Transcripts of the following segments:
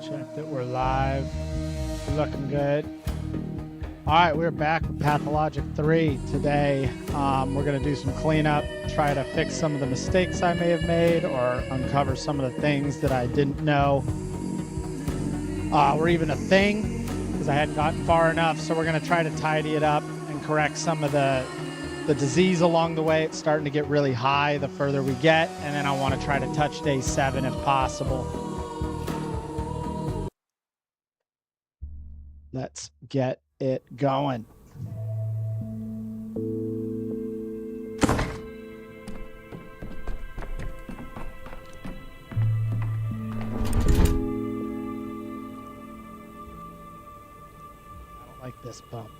Check that we're live. We're looking good. All right, we're back with Pathologic 3 today. We're going to do some cleanup, try to fix some of the mistakes I may have made or uncover some of the things that I didn't know were even a thing because I hadn't gotten far enough. So we're going to try to tidy it up and correct some of the disease along the way. It's starting to get really high the further we get, and then I want to try to touch day 7 if possible. Let's get it going. I don't like this bump.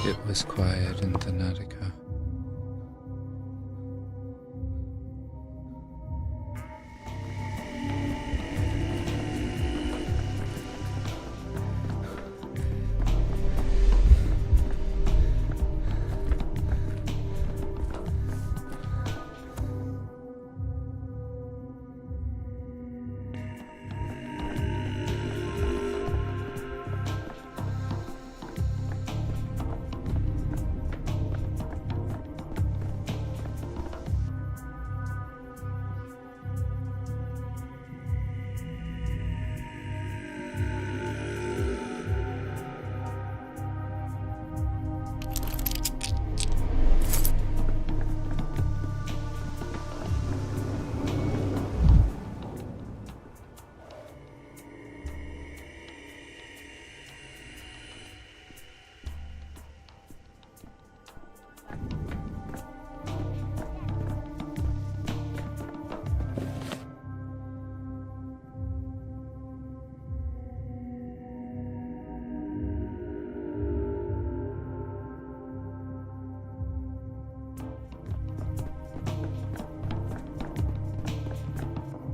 It was quiet in Thanatica.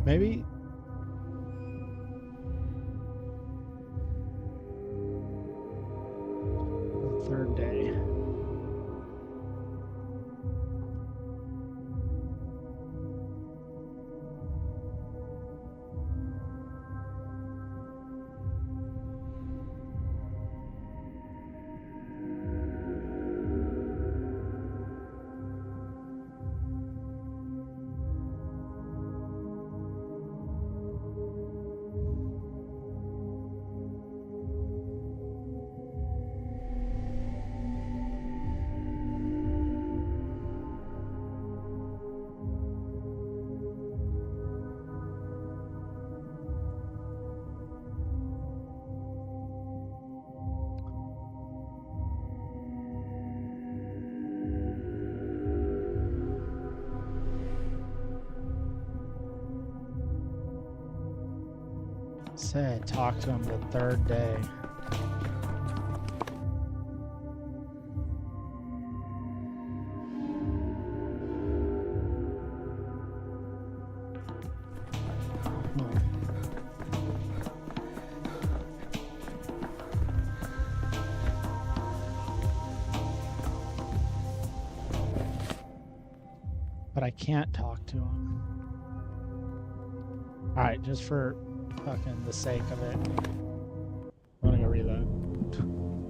Maybe the third day. Said talk to him the third day. But I can't talk to him. All right, just for fucking the sake of it, I'm gonna go reload.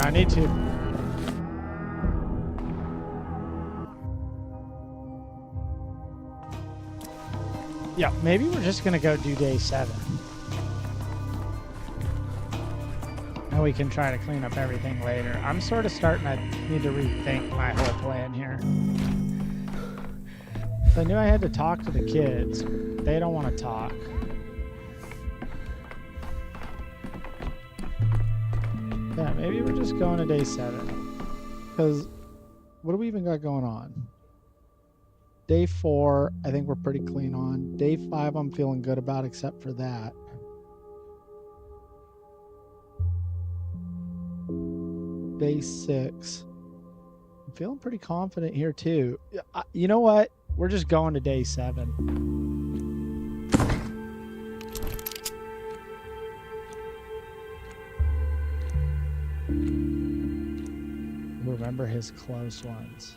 I need to. Yeah, maybe we're just gonna go do day 7. And we can try to clean up everything later. I'm sort of starting to need to rethink my whole plan here. So I knew I had to talk to the kids. They don't want to talk. Yeah, maybe we're just going to day 7. Because what do we even got going on? Day 4, I think we're pretty clean on. Day 5, I'm feeling good about, except for that. Day 6, I'm feeling pretty confident here too. You know what? We're just going to day 7. Remember his close ones.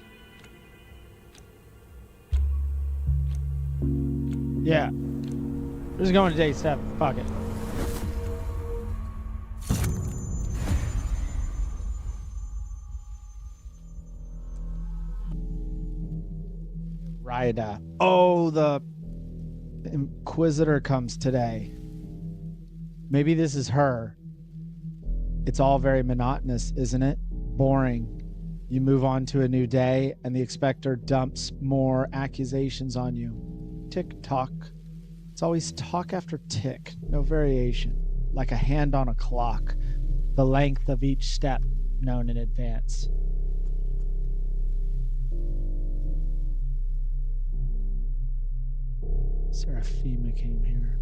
Yeah. We're just going to day 7. Fuck it. Ryda. Oh, the Inquisitor comes today. Maybe this is her. It's all very monotonous, isn't it? Boring. You move on to a new day, and the Inspector dumps more accusations on you. Tick-tock. It's always talk after tick, no variation. Like a hand on a clock, the length of each step known in advance. Seraphima came here.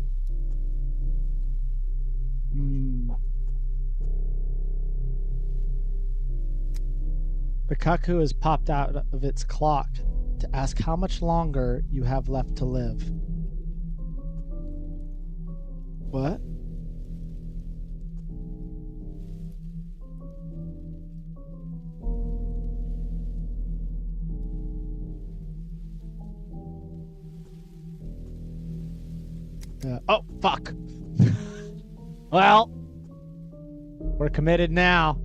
The cuckoo has popped out of its clock to ask how much longer you have left to live. What? Oh, fuck. Well, we're committed now.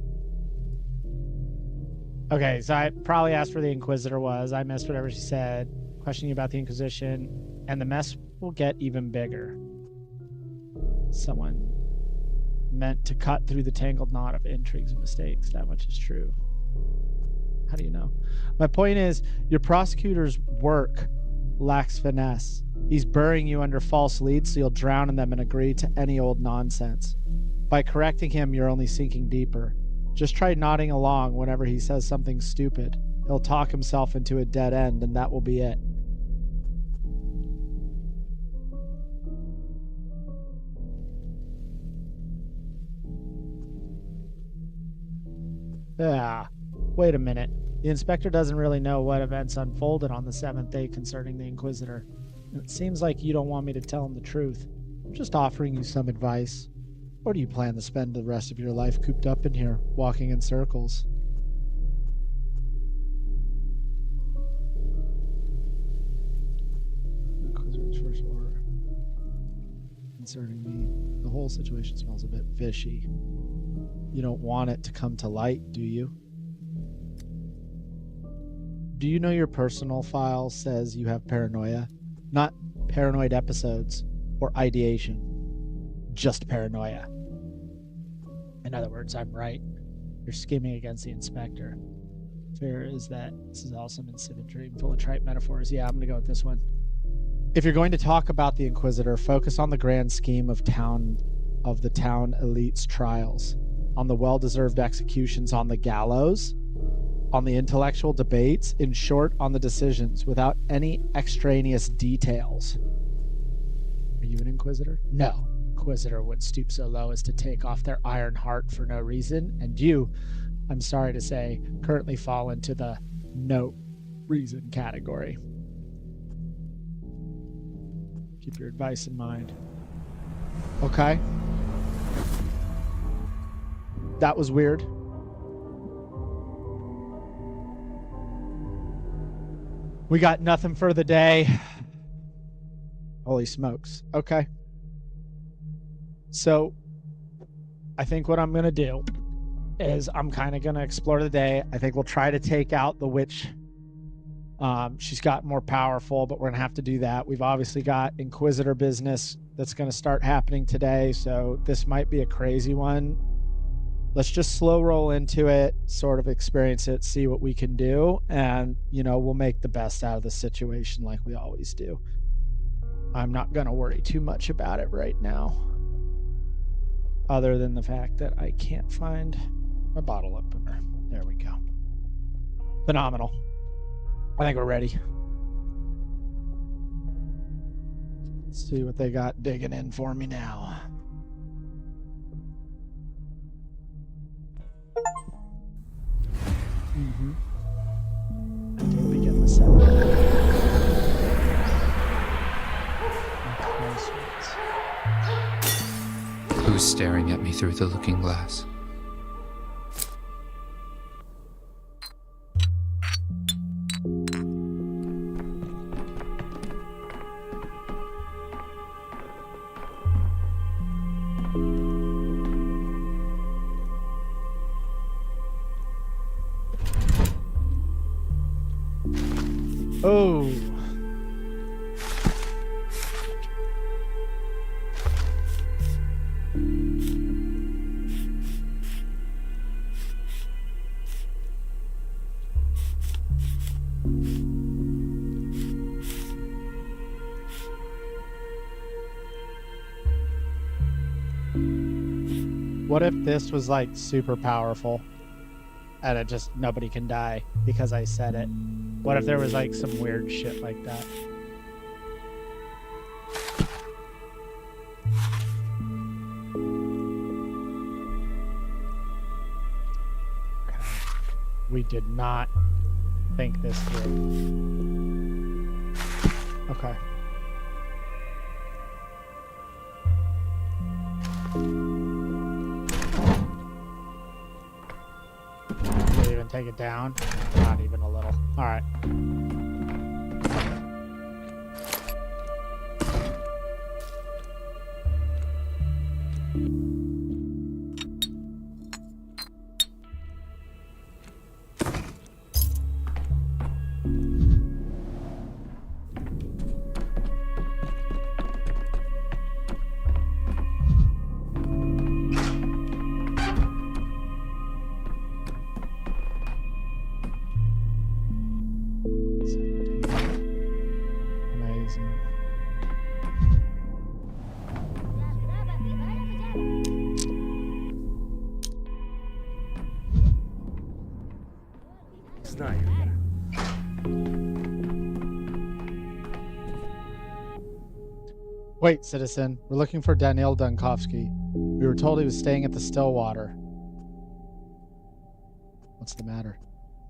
Okay, so I probably asked where the Inquisitor was. I missed whatever she said. Questioning about the Inquisition. And the mess will get even bigger. Someone meant to cut through the tangled knot of intrigues and mistakes. That much is true. How do you know? My point is, your prosecutor's work lacks finesse. He's burying you under false leads so you'll drown in them and agree to any old nonsense. By correcting him, you're only sinking deeper. Just try nodding along whenever he says something stupid. He'll talk himself into a dead end, and that will be it. Yeah. Wait a minute. The Inspector doesn't really know what events unfolded on the 7th day concerning the Inquisitor. It seems like you don't want me to tell him the truth. I'm just offering you some advice. Or do you plan to spend the rest of your life cooped up in here, walking in circles? Inquisitor's first order. Concerning me, the whole situation smells a bit fishy. You don't want it to come to light, do you? Do you know your personal file says you have paranoia? Not paranoid episodes or ideation. Just paranoia. In other words, I'm right. You're scheming against the Inspector. Fear is that this is all some insipid dream full of trite metaphors. Yeah, I'm going to go with this one. If you're going to talk about the Inquisitor, focus on the grand scheme of the town elite's trials, on the well-deserved executions on the gallows, on the intellectual debates, in short, on the decisions, without any extraneous details. Are you an Inquisitor? No. Inquisitor would stoop so low as to take off their iron heart for no reason, and you, I'm sorry to say, currently fall into the no reason category. Keep your advice in mind. Okay. That was weird. We got nothing for the day. Holy smokes. Okay. So, I think what I'm going to do is I'm kind of going to explore the day. I think we'll try to take out the witch. She's got more powerful, but we're going to have to do that. We've obviously got Inquisitor business that's going to start happening today, so this might be a crazy one. Let's just slow roll into it, sort of experience it, see what we can do, and, you know, we'll make the best out of the situation like we always do. I'm not going to worry too much about it right now, other than the fact that I can't find my bottle opener. There we go. Phenomenal. I think we're ready. Let's see what they got digging in for me now. I did begin the set. Who's staring at me through the looking glass? Oh. What if this was like super powerful and it just nobody can die because I said it? What if there was like some weird shit like that? Okay. We did not think this through. Okay. Did you even take it down? Not even a little. All right. Amazing. Wait, citizen. We're looking for Daniel Dunkovsky. We were told he was staying at the Stillwater. What's the matter?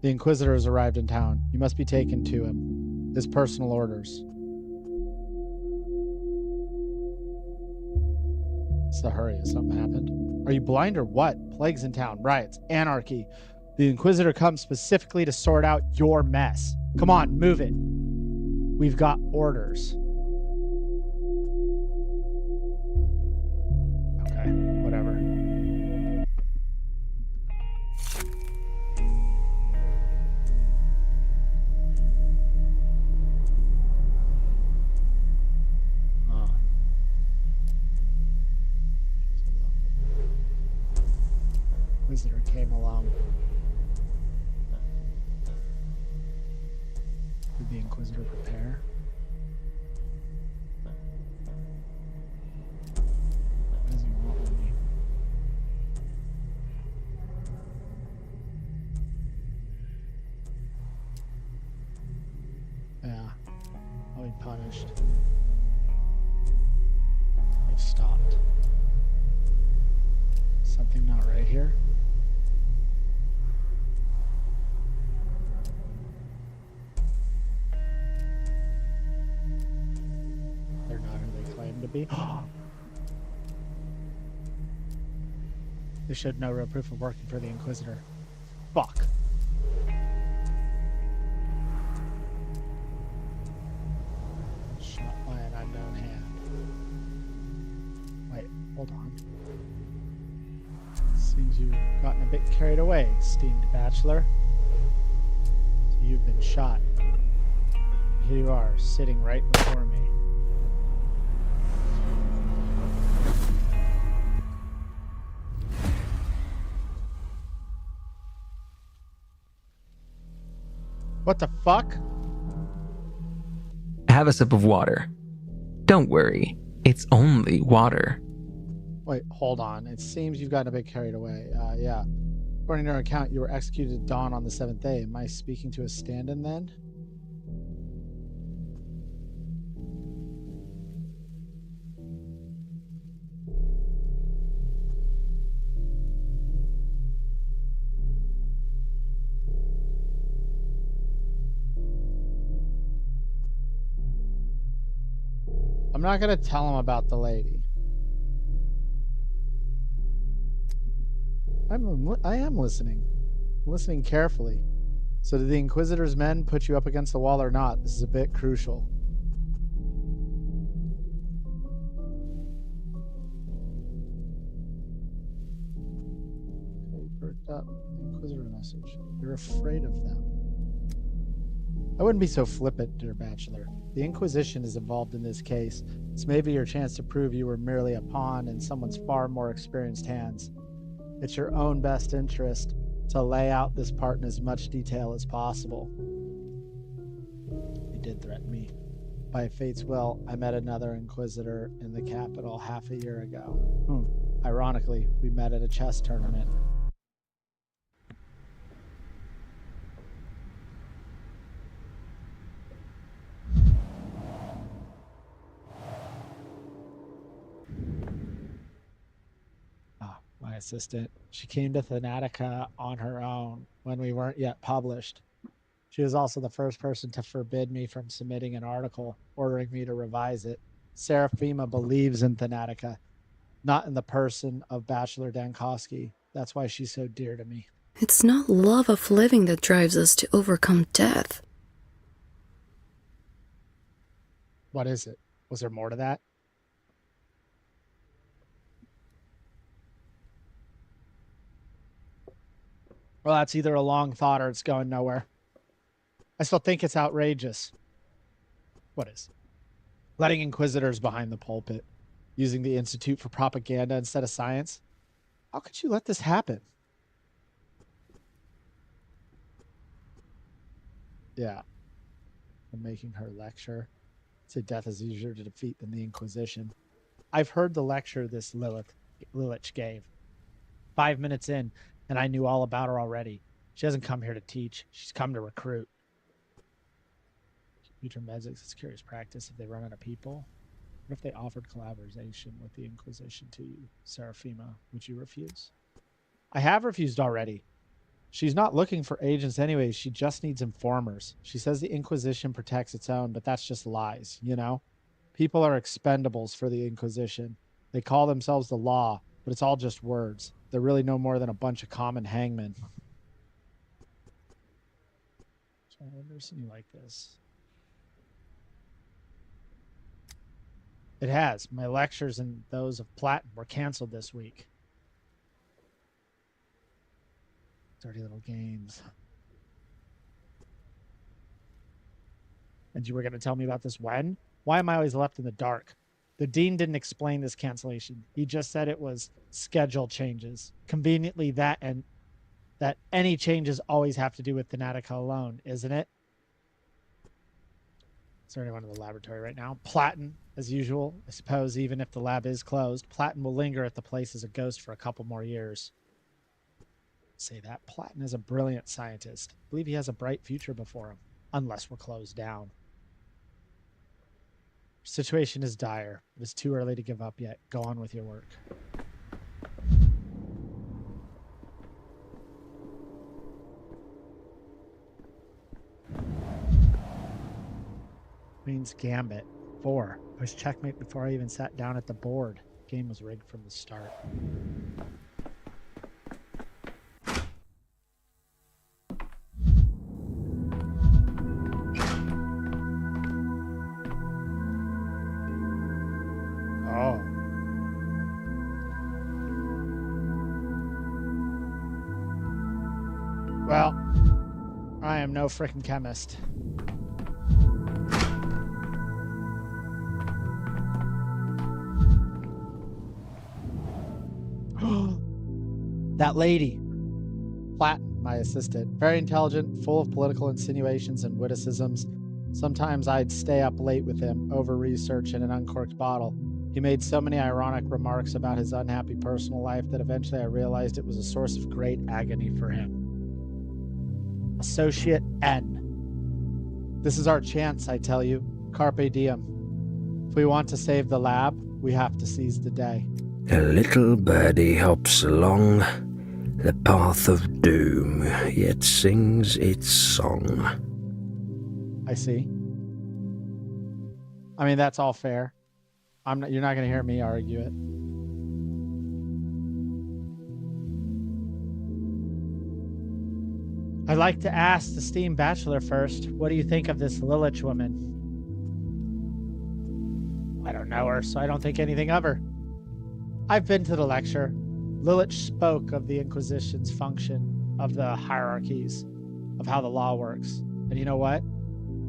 The Inquisitor has arrived in town. You must be taken to him. His personal orders. What's the hurry? Has something happened? Are you blind or what? Plagues in town, riots, anarchy. The Inquisitor comes specifically to sort out your mess. Come on, move it. We've got orders. Okay, whatever. Inquisitor came along. Did the Inquisitor prepare? What does he want with me? Yeah, I'll be punished. They've stopped. Something not right here? They're not who they claim to be. They showed no real proof of working for the Inquisitor. Fuck. Shot by an unknown hand. Wait, hold on. Let's Seems you've gotten a bit carried away, esteemed bachelor. So you've been shot. Here you are, sitting right before me. What the fuck? Have a sip of water. Don't worry, it's only water. Wait, hold on. It seems you've gotten a bit carried away. Yeah. According to our account, you were executed at dawn on the 7th day. Am I speaking to a stand-in then? I'm not going to tell him about the lady. I am listening. I'm listening carefully. So did the Inquisitor's men put you up against the wall or not? This is a bit crucial. Okay, perked up. Inquisitor message. You're afraid of them. I wouldn't be so flippant, dear bachelor. The Inquisition is involved in this case. This may be your chance to prove you were merely a pawn in someone's far more experienced hands. It's your own best interest to lay out this part in as much detail as possible. He did threaten me. By fate's will, I met another Inquisitor in the capital half a year ago. Ironically, we met at a chess tournament. My assistant. She came to Thanatica on her own when we weren't yet published. She was also the first person to forbid me from submitting an article, ordering me to revise it. Seraphima believes in Thanatica, not in the person of Bachelor Dankowski. That's why she's so dear to me. It's not love of living that drives us to overcome death. What is it? Was there more to that? Well, that's either a long thought or it's going nowhere. I still think it's outrageous. What is? Letting Inquisitors behind the pulpit, using the Institute for propaganda instead of science. How could you let this happen? Yeah. I'm making her lecture. Say death is easier to defeat than the Inquisition. I've heard the lecture this Lilith gave. 5 minutes in, and I knew all about her already. She hasn't come here to teach. She's come to recruit. Computer Medics is curious practice if they run out of people. What if they offered collaboration with the Inquisition to you, Seraphima? Would you refuse? I have refused already. She's not looking for agents anyway. She just needs informers. She says the Inquisition protects its own, but that's just lies, you know? People are expendables for the Inquisition. They call themselves the law, but it's all just words. They're really no more than a bunch of common hangmen. I've never seen you like this. It has. My lectures and those of Platten were canceled this week. Dirty little games. And you were going to tell me about this when? Why am I always left in the dark? The dean didn't explain this cancellation. He just said it was schedule changes. Conveniently, that any changes always have to do with Thanatica alone, isn't it? Is there anyone in the laboratory right now? Platten, as usual. I suppose even if the lab is closed, Platten will linger at the place as a ghost for a couple more years. Say that. Platten is a brilliant scientist. I believe he has a bright future before him, unless we're closed down. Situation is dire. It is too early to give up yet. Go on with your work. Queen's Gambit. 4. I was checkmate before I even sat down at the board. Game was rigged from the start. Well, I am no frickin' chemist. That lady, Platten, my assistant, very intelligent, full of political insinuations and witticisms. Sometimes I'd stay up late with him, over research in an uncorked bottle. He made so many ironic remarks about his unhappy personal life that eventually I realized it was a source of great agony for him. Associate N. This is our chance, I tell you. Carpe diem. If we want to save the lab, we have to seize the day. A little birdie hops along the path of doom, yet sings its song. I see. I mean, that's all fair. You're not going to hear me argue it. I'd like to ask the esteemed bachelor first. What do you think of this Lilith woman? I don't know her, so I don't think anything of her. I've been to the lecture. Lilith spoke of the Inquisition's function, of the hierarchies, of how the law works. And you know what?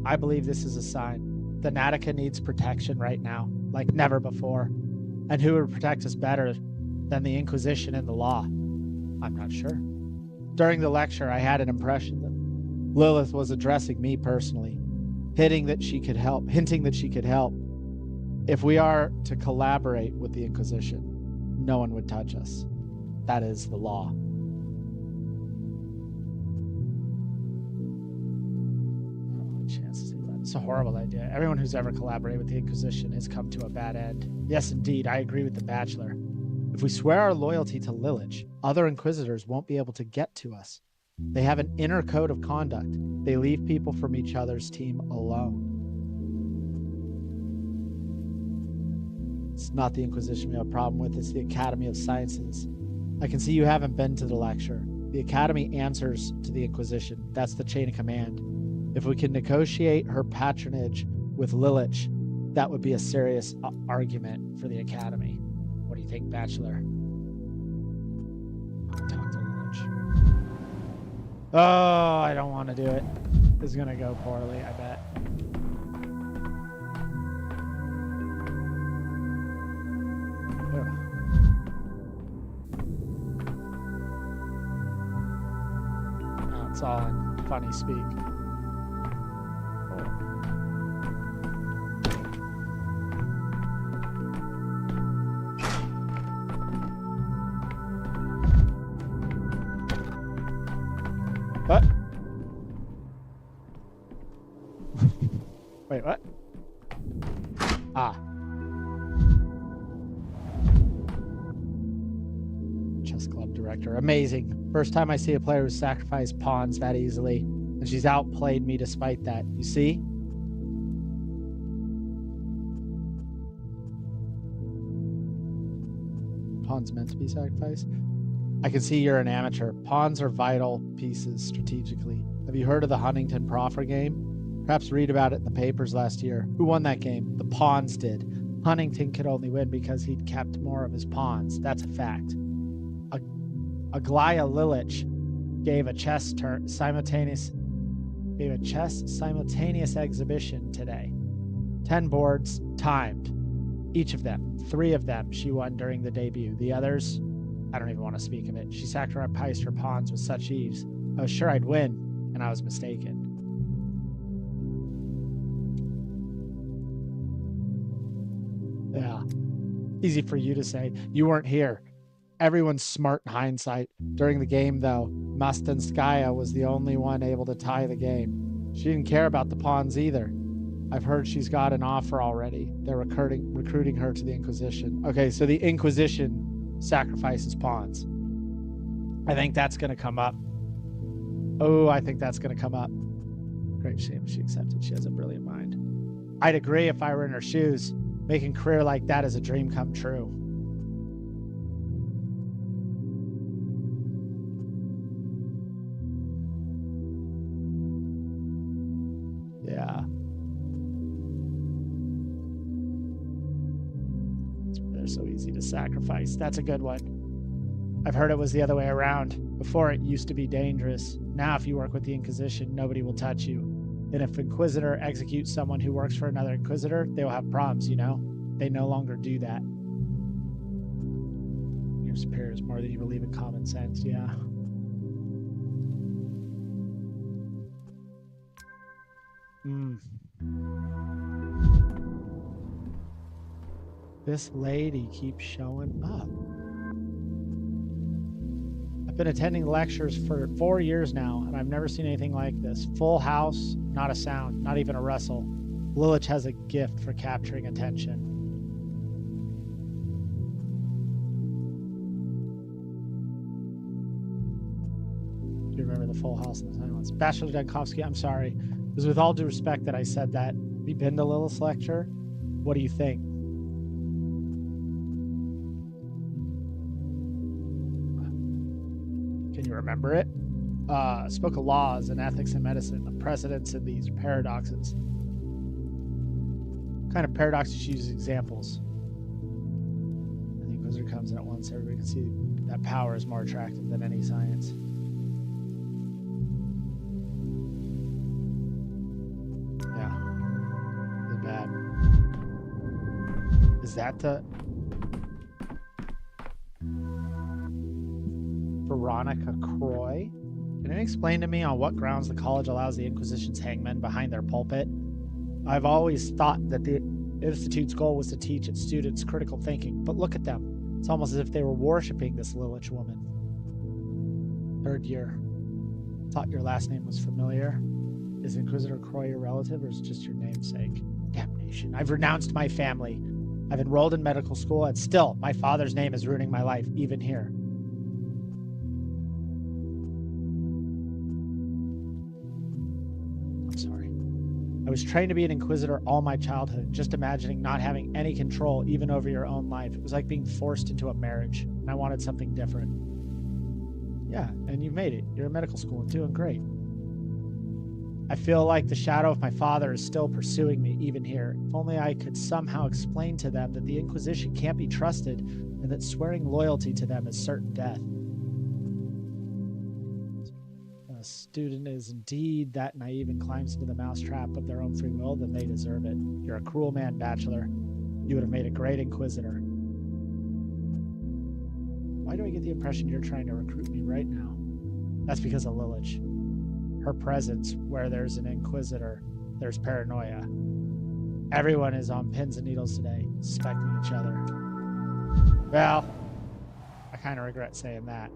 I believe this is a sign. The Natica needs protection right now, like never before. And who would protect us better than the Inquisition and the law? I'm not sure. During the lecture, I had an impression that Lilith was addressing me personally, hinting that she could help. If we are to collaborate with the Inquisition, no one would touch us. That is the law. It's a horrible idea. Everyone who's ever collaborated with the Inquisition has come to a bad end. Yes, indeed, I agree with the Bachelor. If we swear our loyalty to Lilith, other Inquisitors won't be able to get to us. They have an inner code of conduct. They leave people from each other's team alone. It's not the Inquisition we have a problem with, it's the Academy of Sciences. I can see you haven't been to the lecture. The Academy answers to the Inquisition. That's the chain of command. If we can negotiate her patronage with Lilith, that would be a serious argument for the Academy. What do you think, Bachelor? Talk to Lilith. Oh, I don't want to do it. This is going to go poorly, I bet. Now it's all in funny speak. What? Wait, what? Ah. Chess club director. Amazing. First time I see a player who sacrificed pawns that easily. And she's outplayed me despite that. You see? Pawns meant to be sacrificed? I can see you're an amateur. Pawns are vital pieces strategically. Have you heard of the Huntington Proffer game? Perhaps read about it in the papers last year. Who won that game? The pawns did. Huntington could only win because he'd kept more of his pawns. That's a fact. Aglaya Lilich gave a chess simultaneous exhibition today. 10 boards timed. Each of them. 3 of them she won during the debut. The others, I don't even want to speak of it. She sacrificed her pawns with such ease. I was sure I'd win, and I was mistaken. Yeah. Easy for you to say. You weren't here. Everyone's smart in hindsight. During the game, though, Mastenskaya was the only one able to tie the game. She didn't care about the pawns either. I've heard she's got an offer already. They're recruiting her to the Inquisition. Okay, so the Inquisition sacrifices pawns. I think that's going to come up. Oh, I think that's going to come up. Great shame she accepted. She has a brilliant mind. I'd agree if I were in her shoes. Making a career like that is a dream come true. Yeah. They're so easy to sacrifice. That's a good one. I've heard it was the other way around. Before, it used to be dangerous. Now, if you work with the Inquisition, nobody will touch you. And if Inquisitor executes someone who works for another Inquisitor, they will have problems, you know? They no longer do that. Your superior is more than you believe in common sense, yeah. This lady keeps showing up. I've been attending lectures for 4 years now, and I've never seen anything like this. Full house, not a sound, not even a rustle. Lilith has a gift for capturing attention. Do you remember the full house and the silence? Bachelor Dankovsky, I'm sorry. It was with all due respect that I said that. Have you been to Lilith's lecture? What do you think? Can you remember it? Spoke of laws and ethics in medicine, the precedents and these paradoxes. What kind of paradoxes use examples? I think Inquisitor comes in at once. Everybody can see that power is more attractive than any science. Yeah. It's bad. Is that the... Veronica Croy? Can you explain to me on what grounds the college allows the Inquisition's hangmen behind their pulpit? I've always thought that the Institute's goal was to teach its students critical thinking, but look at them. It's almost as if they were worshipping this Lilith woman. 3rd year. Thought your last name was familiar. Is Inquisitor Croy your relative, or is it just your namesake? Damnation. I've renounced my family. I've enrolled in medical school, and still, my father's name is ruining my life, even here. I was trained to be an Inquisitor all my childhood, just imagining not having any control even over your own life. It was like being forced into a marriage, and I wanted something different. Yeah, and you've made it. You're in medical school and doing great. I feel like the shadow of my father is still pursuing me, even here. If only I could somehow explain to them that the Inquisition can't be trusted and that swearing loyalty to them is certain death. A student is indeed that naive and climbs into the mousetrap of their own free will, then they deserve it. You're a cruel man, Bachelor. You would have made a great Inquisitor. Why do I get the impression you're trying to recruit me right now? That's because of Lilith. Her presence, where there's an Inquisitor, there's paranoia. Everyone is on pins and needles today, suspecting each other. Well, I kind of regret saying that.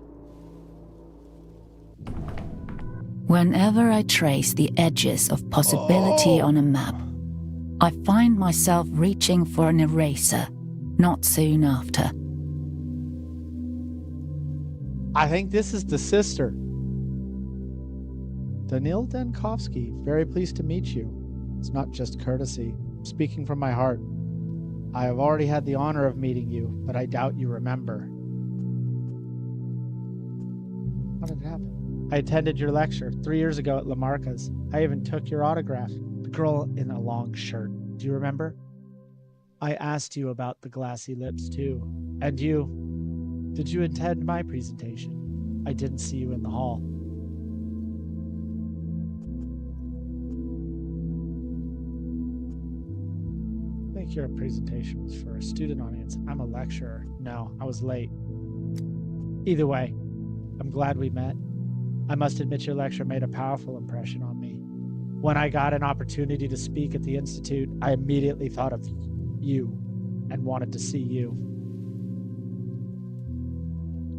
Whenever I trace the edges of possibility on a map, I find myself reaching for an eraser, not soon after. I think this is the sister. Danil Dankovsky, very pleased to meet you. It's not just courtesy. I'm speaking from my heart. I have already had the honor of meeting you, but I doubt you remember. How did it happen? I attended your lecture 3 years ago at Lamarca's. I even took your autograph. The girl in a long shirt. Do you remember? I asked you about the glassy lips, too. And you? Did you attend my presentation? I didn't see you in the hall. I think your presentation was for a student audience. I'm a lecturer. No, I was late. Either way, I'm glad we met. I must admit your lecture made a powerful impression on me. When I got an opportunity to speak at the Institute, I immediately thought of you and wanted to see you.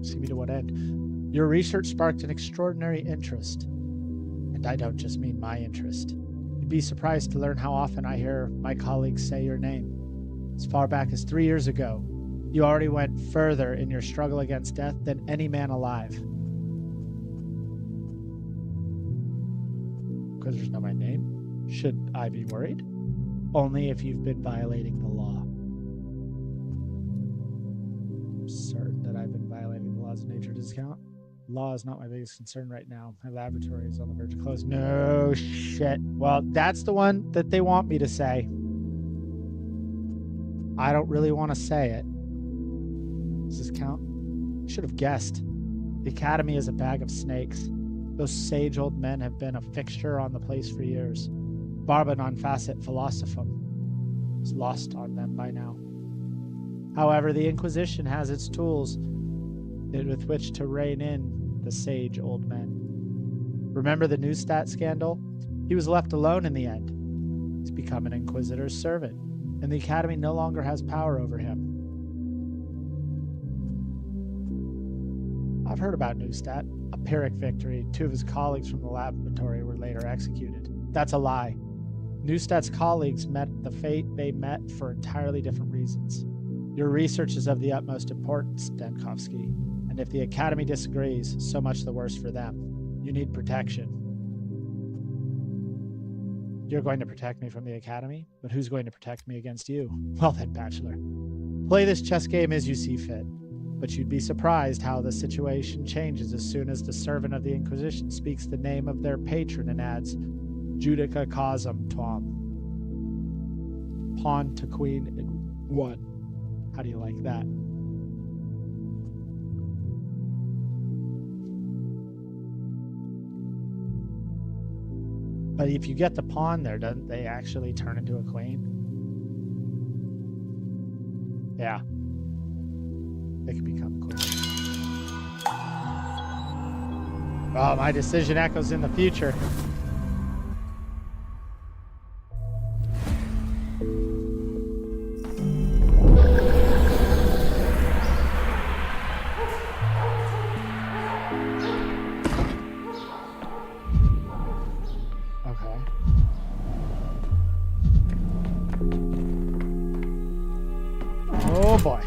See me to what end? Your research sparked an extraordinary interest. And I don't just mean my interest. You'd be surprised to learn how often I hear my colleagues say your name. As far back as 3 years ago, you already went further in your struggle against death than any man alive. Inquisitors know my name. Should I be worried? Only if you've been violating the law. I'm certain that I've been violating the laws of nature discount. Law is not my biggest concern right now. My laboratory is on the verge of closing. No shit. Well, that's the one that they want me to say. I don't really want to say it. Does this count? I should have guessed. The Academy is a bag of snakes. Those sage old men have been a fixture on the place for years. Barba non facet philosophum is lost on them by now. However, the Inquisition has its tools with which to rein in the sage old men. Remember the Neustadt scandal? He was left alone in the end. He's become an Inquisitor's servant, and the Academy no longer has power over him. I've heard about Neustadt, a Pyrrhic victory. 2 of his colleagues from the laboratory were later executed. That's a lie. Neustadt's colleagues met the fate they met for entirely different reasons. Your research is of the utmost importance, Denkovsky, and if the Academy disagrees, so much the worse for them. You need protection. You're going to protect me from the Academy, but who's going to protect me against you? Well then, Bachelor. Play this chess game as you see fit. But you'd be surprised how the situation changes as soon as the servant of the Inquisition speaks the name of their patron and adds, Judica causam tuam. Pawn to queen in 1. How do you like that? But if you get the pawn there, doesn't they actually turn into a queen? Yeah. They can become queen. Oh, my decision echoes in the future. Okay. Oh boy.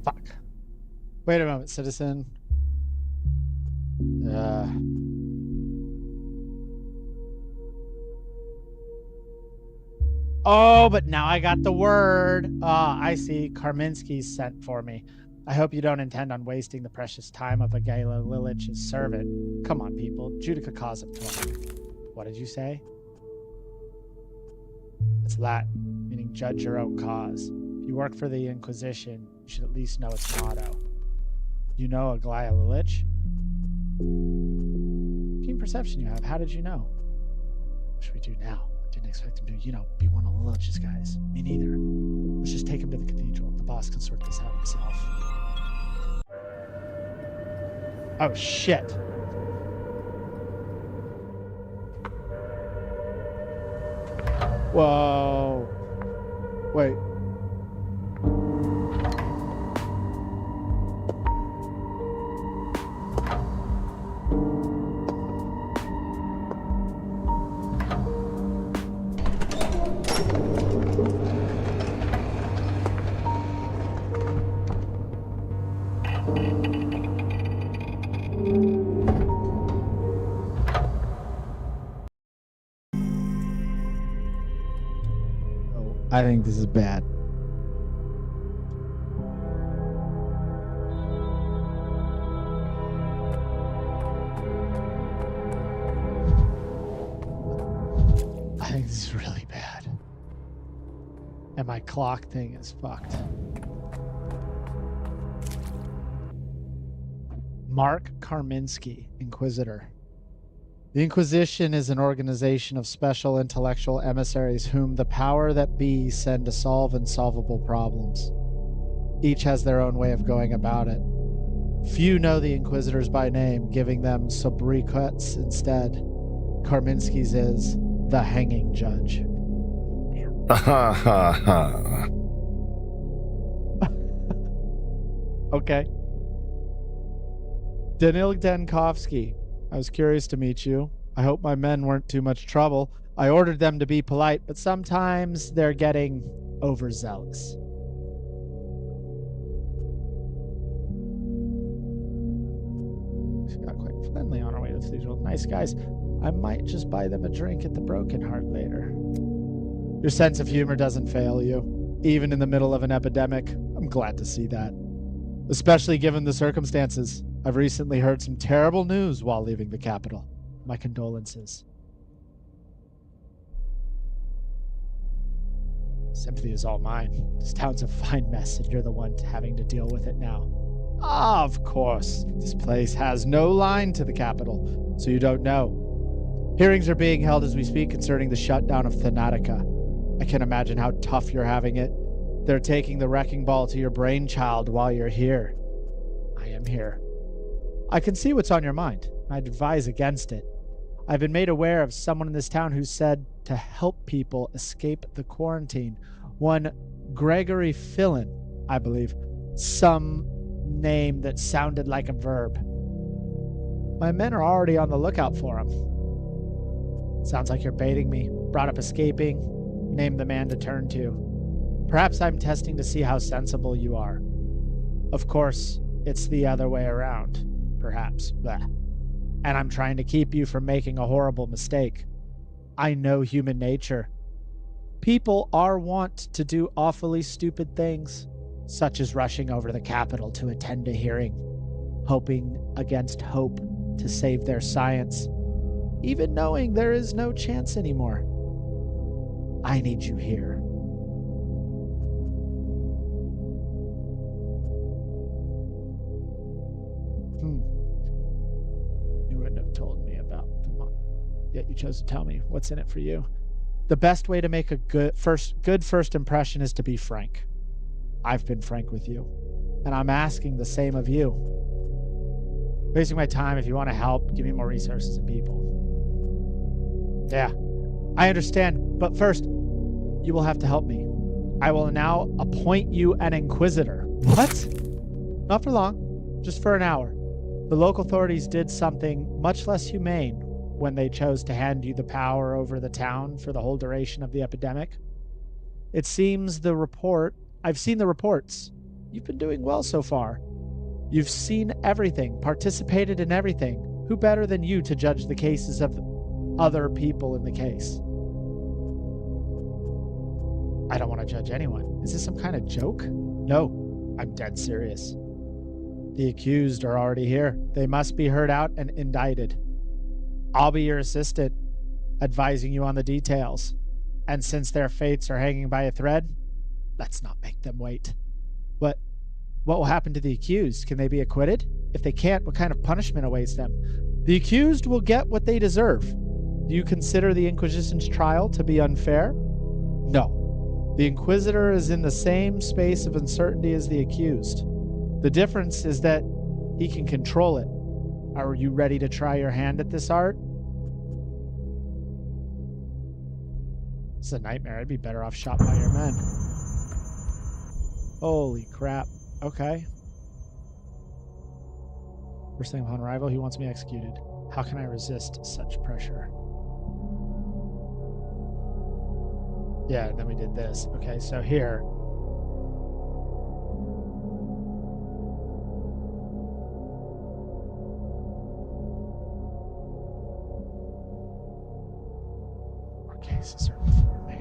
Fuck. Wait a moment, citizen. Oh, but now I got the word. I see. Karminski's sent for me. I hope you don't intend on wasting the precious time of Agala Lilich's servant. Come on, people. Judica causam tuam. What did you say? It's Latin, meaning judge your own cause. If you work for the Inquisition, you should at least know its motto. You know Aglaia Lilich? Keen perception you have. How did you know? What should we do now? I didn't expect him to, be one of Lilich's guys. Me neither. Let's just take him to the cathedral. The boss can sort this out himself. Oh, shit. Whoa. Wait. I think this is bad. I think this is really bad. And my clock thing is fucked. Mark Karminski, Inquisitor. The Inquisition is an organization of special intellectual emissaries whom the power that be send to solve unsolvable problems. Each has their own way of going about it. Few know the Inquisitors by name, giving them sobriquets instead. Karminski's is the hanging judge. Ha ha ha. Okay. Danil Denkovsky. I was curious to meet you. I hope my men weren't too much trouble. I ordered them to be polite, but sometimes they're getting overzealous. She got quite friendly on our way to the cathedral. Nice guys. I might just buy them a drink at the Broken Heart later. Your sense of humor doesn't fail you, even in the middle of an epidemic. I'm glad to see that. Especially given the circumstances. I've recently heard some terrible news while leaving the capital. My condolences. Sympathy is all mine. This town's a fine mess, and you're the one having to deal with it now. Of course. This place has no line to the capital, so you don't know. Hearings are being held as we speak concerning the shutdown of Thanatica. I can imagine how tough you're having it. They're taking the wrecking ball to your brainchild while you're here. I am here. I can see what's on your mind. I'd advise against it. I've been made aware of someone in this town who said to help people escape the quarantine. One Gregory Fillon, I believe. Some name that sounded like a verb. My men are already on the lookout for him. Sounds like you're baiting me. Brought up escaping. Name the man to turn to. Perhaps I'm testing to see how sensible you are. Of course, it's the other way around. Perhaps. Blah. And I'm trying to keep you from making a horrible mistake. I know human nature. People are wont to do awfully stupid things, such as rushing over to the capital to attend a hearing, hoping against hope to save their science, even knowing there is no chance anymore. I need you here. You wouldn't have told me about the month, yet you chose to tell me. What's in it for you? The best way to make a good first impression is to be frank. I've been frank with you, and I'm asking the same of you. Wasting my time. If you want to help, give me more resources and people. Yeah, I understand, but first, you will have to help me. I will now appoint you an Inquisitor. What? Not for long, just for an hour. The local authorities did something much less humane when they chose to hand you the power over the town for the whole duration of the epidemic. It seems I've seen the reports. You've been doing well so far. You've seen everything, participated in everything. Who better than you to judge the cases of other people in the case? I don't want to judge anyone. Is this some kind of joke? No, I'm dead serious. The accused are already here. They must be heard out and indicted. I'll be your assistant, advising you on the details. And since their fates are hanging by a thread, let's not make them wait. What will happen to the accused? Can they be acquitted? If they can't, what kind of punishment awaits them? The accused will get what they deserve. Do you consider the Inquisition's trial to be unfair? No. The Inquisitor is in the same space of uncertainty as the accused. The difference is that he can control it. Are you ready to try your hand at this art? It's a nightmare. I'd be better off shot by your men. Holy crap. Okay. First thing upon arrival, he wants me executed. How can I resist such pressure? Yeah, and then we did this. Okay, so here. More cases are before me.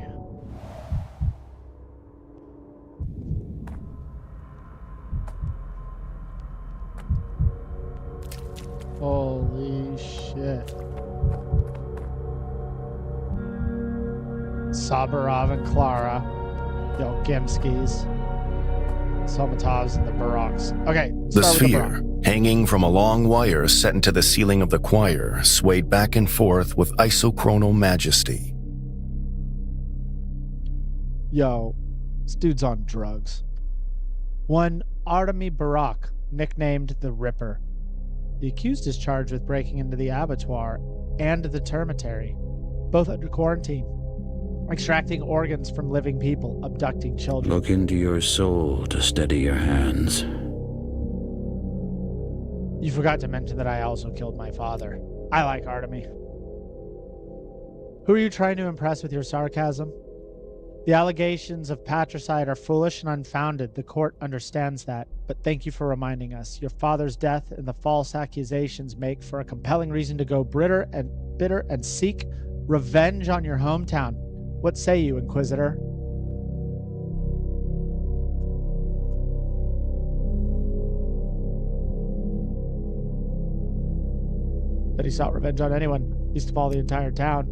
Holy shit. Sabarov and Clara, the Olgemskis, Somatovs, and the Baroks. Okay, The start with sphere, hanging from a long wire set into the ceiling of the choir, swayed back and forth with isochronal majesty. Yo, this dude's on drugs. One Artemy Barak, nicknamed the Ripper. The accused is charged with breaking into the abattoir and the termitary, both under quarantine, extracting organs from living people, abducting children. Look into your soul to steady your hands. You forgot to mention that I also killed my father. I like Artemy. Who are you trying to impress with your sarcasm? The allegations of patricide are foolish and unfounded. The court understands that, but thank you for reminding us. Your father's death and the false accusations make for a compelling reason to go bitter and seek revenge on your hometown. What say you, Inquisitor? That he sought revenge on anyone, least of all the entire town.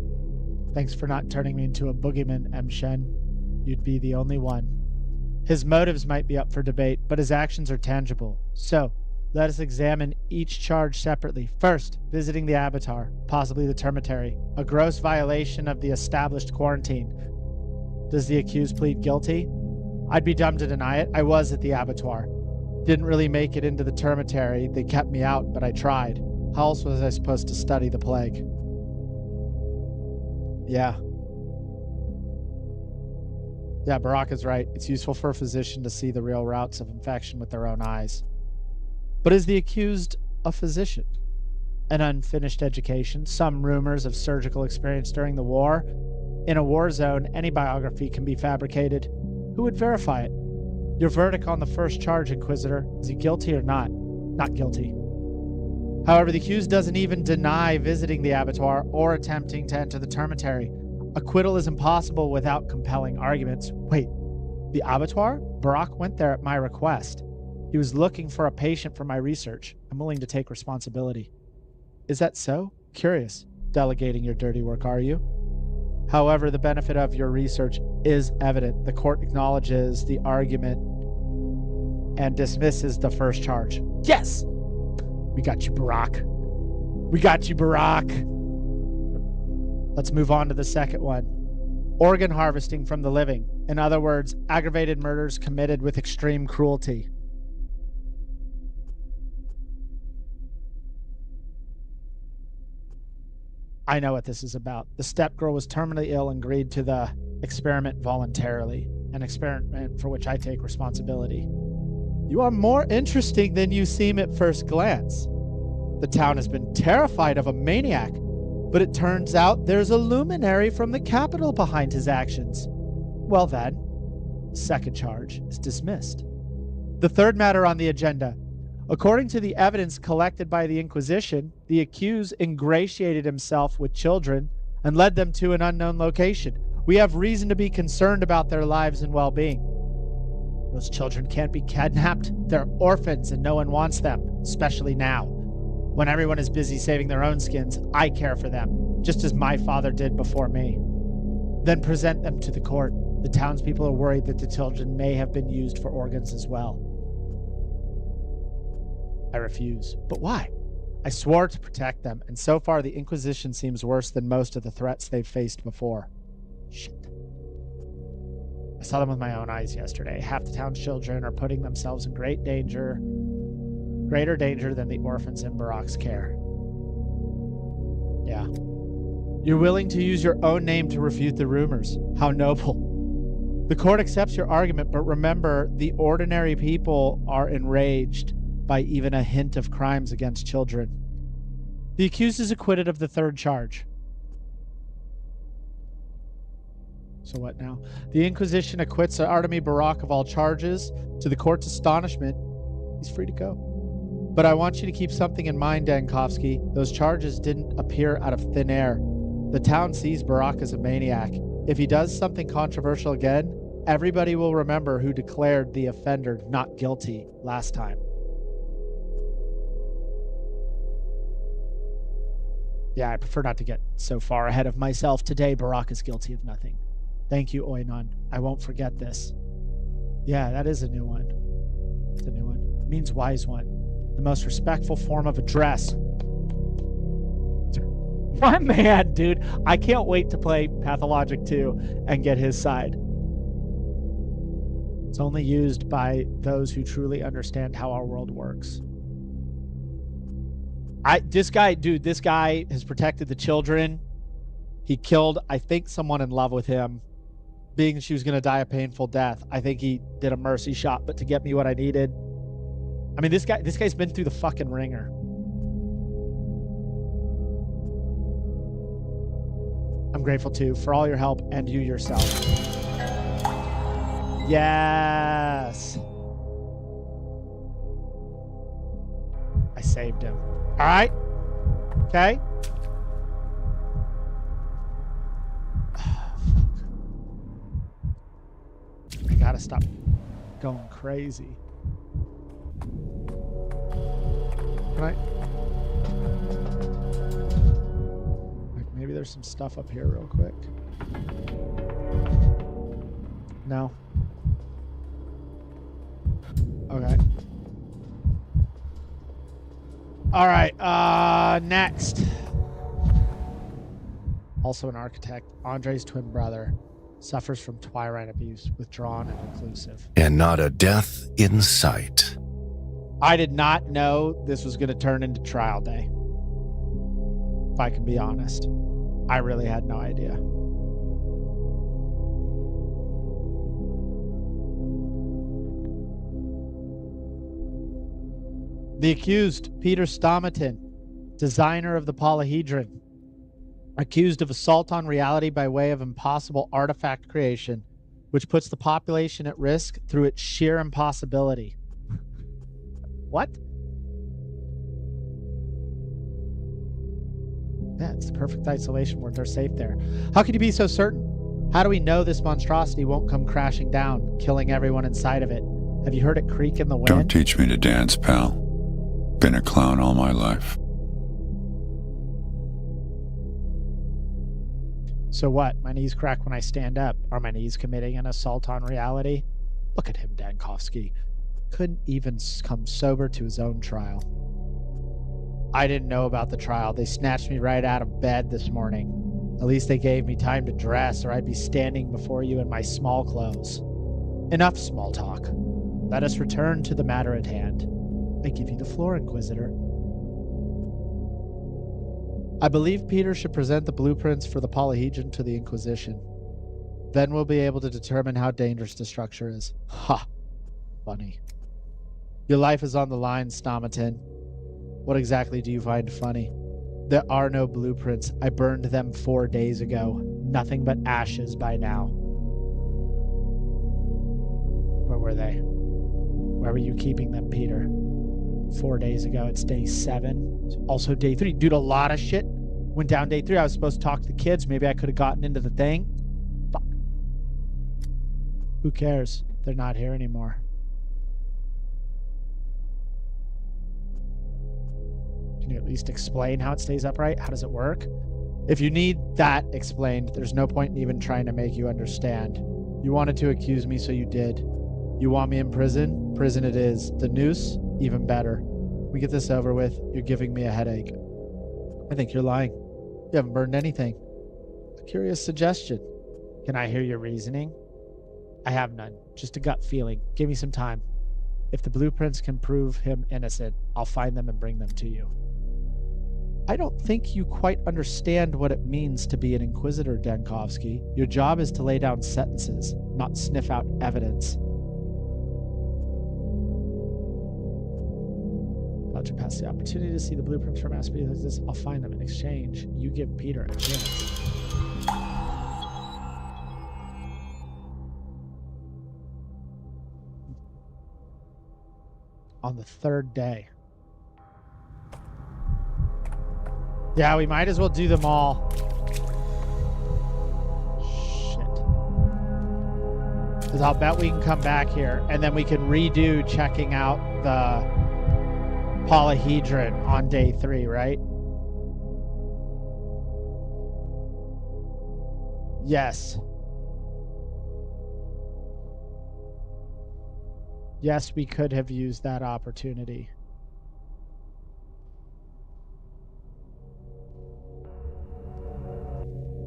Thanks for not turning me into a boogeyman, M. Shen. You'd be the only one. His motives might be up for debate, but his actions are tangible. So, let us examine each charge separately. First, visiting the Avatar, possibly the Termitary, a gross violation of the established quarantine. Does the accused plead guilty? I'd be dumb to deny it. I was at the Abattoir. Didn't really make it into the Termitary. They kept me out, but I tried. How else was I supposed to study the plague? Yeah. Yeah, Baraka's right. It's useful for a physician to see the real routes of infection with their own eyes. But is the accused a physician? An unfinished education, some rumors of surgical experience during the war. In a war zone, any biography can be fabricated. Who would verify it? Your verdict on the first charge, Inquisitor. Is he guilty or not? Not guilty. However, the accused doesn't even deny visiting the Abattoir or attempting to enter the Termitary. Acquittal is impossible without compelling arguments. Wait, the Abattoir? Barak went there at my request. He was looking for a patient for my research. I'm willing to take responsibility. Is that so? Curious. Delegating your dirty work, are you? However, the benefit of your research is evident. The court acknowledges the argument and dismisses the first charge. Yes! We got you, Barak. We got you, Barak. Let's move on to the second one. Organ harvesting from the living. In other words, aggravated murders committed with extreme cruelty. I know what this is about. The stepgirl was terminally ill and agreed to the experiment voluntarily, an experiment for which I take responsibility. You are more interesting than you seem at first glance. The town has been terrified of a maniac, but it turns out there's a luminary from the capital behind his actions. Well then, the second charge is dismissed. The third matter on the agenda. According to the evidence collected by the Inquisition, the accused ingratiated himself with children and led them to an unknown location. We have reason to be concerned about their lives and well-being. Those children can't be kidnapped. They're orphans and no one wants them, especially now. When everyone is busy saving their own skins, I care for them, just as my father did before me. Then present them to the court. The townspeople are worried that the children may have been used for organs as well. I refuse. But why? I swore to protect them, and so far the Inquisition seems worse than most of the threats they've faced before. Shit. I saw them with my own eyes yesterday. Half the town's children are putting themselves in greater danger than the orphans in Barak's care. Yeah. You're willing to use your own name to refute the rumors. How noble. The court accepts your argument, but remember, the ordinary people are enraged by even a hint of crimes against children. The accused is acquitted of the third charge. So what now? The Inquisition acquits Artemi Barak of all charges. To the court's astonishment, he's free to go. But I want you to keep something in mind, Dankovsky. Those charges didn't appear out of thin air. The town sees Barak as a maniac. If he does something controversial again, everybody will remember who declared the offender not guilty last time. Yeah, I prefer not to get so far ahead of myself. Today, Barak is guilty of nothing. Thank you, Oinon. I won't forget this. Yeah, that is a new one. It's a new one. It means wise one. The most respectful form of address. My man, dude. I can't wait to play Pathologic 2 and get his side. It's only used by those who truly understand how our world works. This guy has protected the children. He killed, I think, someone in love with him. Being she was going to die a painful death. I think he did a mercy shot, but to get me what I needed. I mean, this guy's been through the fucking ringer. I'm grateful, too, for all your help and you yourself. Yes. I saved him. All right. Okay. gotta stop going crazy. Can I? Like maybe there's some stuff up here real quick. No. Okay. All right. Next. Also an architect, Andre's twin brother, suffers from twirine abuse, withdrawn and reclusive. And not a death in sight. I did not know this was going to turn into trial day. If I can be honest. I really had no idea. The accused, Peter Stomatin, designer of the polyhedron, accused of assault on reality by way of impossible artifact creation, which puts the population at risk through its sheer impossibility. What? Yeah, it's the perfect isolation word. They're safe there. How could you be so certain? How do we know this monstrosity won't come crashing down, killing everyone inside of it? Have you heard it creak in the wind? Don't teach me to dance, pal. Been a clown all my life. So what? My knees crack when I stand up. Are my knees committing an assault on reality? Look at him, Dankovsky. Couldn't even come sober to his own trial. I didn't know about the trial. They snatched me right out of bed this morning. At least they gave me time to dress, or I'd be standing before you in my small clothes. Enough small talk. Let us return to the matter at hand. I give you the floor, Inquisitor. I believe Peter should present the blueprints for the polyhedron to the Inquisition. Then we'll be able to determine how dangerous the structure is. Ha! Funny. Your life is on the line, Stomatin. What exactly do you find funny? There are no blueprints. I burned them 4 days ago. Nothing but ashes by now. Where were they? Where were you keeping them, Peter? 4 days ago. It's day 7. Also day 3. Dude, a lot of shit went down day 3. I was supposed to talk to the kids. Maybe I could have gotten into the thing. Fuck. Who cares? They're not here anymore. Can you at least explain how it stays upright? How does it work? If you need that explained, there's no point in even trying to make you understand. You wanted to accuse me, so you did. You want me in prison? Prison it is. The noose? Even better. We get this over with. You're giving me a headache. I think you're lying. You haven't burned anything. A curious suggestion. Can I hear your reasoning? I have none. Just a gut feeling. Give me some time. If the blueprints can prove him innocent, I'll find them and bring them to you. I don't think you quite understand what it means to be an Inquisitor, Dankovsky. Your job is to lay down sentences, not sniff out evidence. To pass the opportunity to see the blueprints for masterpieces like this, I'll find them. In exchange, you give Peter a chance. On the 3rd day. Yeah, we might as well do them all. Shit. Because I'll bet we can come back here and then we can redo checking out the polyhedron on day 3, right? Yes. Yes, we could have used that opportunity.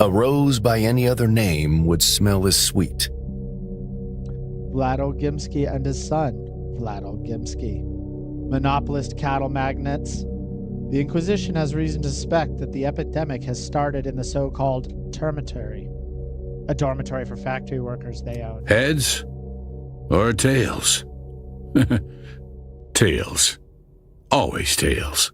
A rose by any other name would smell as sweet. Vlad Ogimsky and his son, Vlad Ogimsky. Monopolist cattle magnates. The Inquisition has reason to suspect that the epidemic has started in the so-called termitory, a dormitory for factory workers they own. Heads or tails? Tails. Always tails.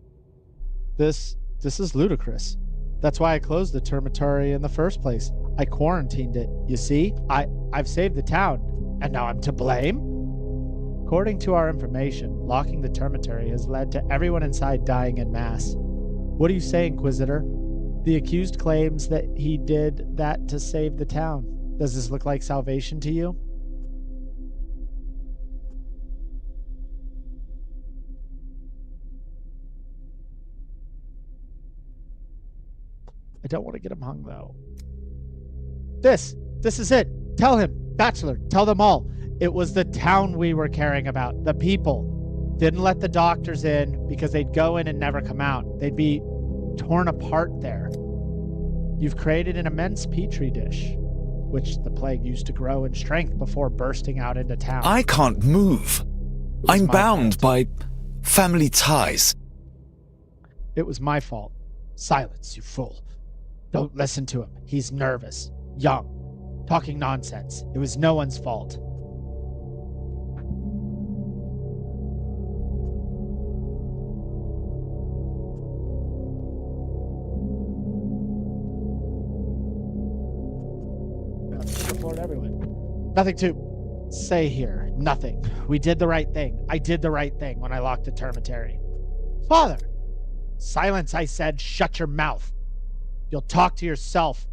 This is ludicrous. That's why I closed the termitory in the first place. I quarantined it. You see, I've saved the town, and now I'm to blame? According to our information, locking the termitory has led to everyone inside dying en masse. What do you say, Inquisitor? The accused claims that he did that to save the town. Does this look like salvation to you? I don't want to get him hung, though. This is it. Tell him, Bachelor, tell them all. It was the town we were caring about, the people. Didn't let the doctors in because they'd go in and never come out. They'd be torn apart there. You've created an immense petri dish, which the plague used to grow in strength before bursting out into town. I can't move. I'm bound by family ties. It was my fault. Silence, you fool. Don't listen to him. He's nervous, young, talking nonsense. It was no one's fault. Nothing to say here. Nothing. We did the right thing. I did the right thing when I locked the termitary. Father! Silence, I said. Shut your mouth. You'll talk to yourself.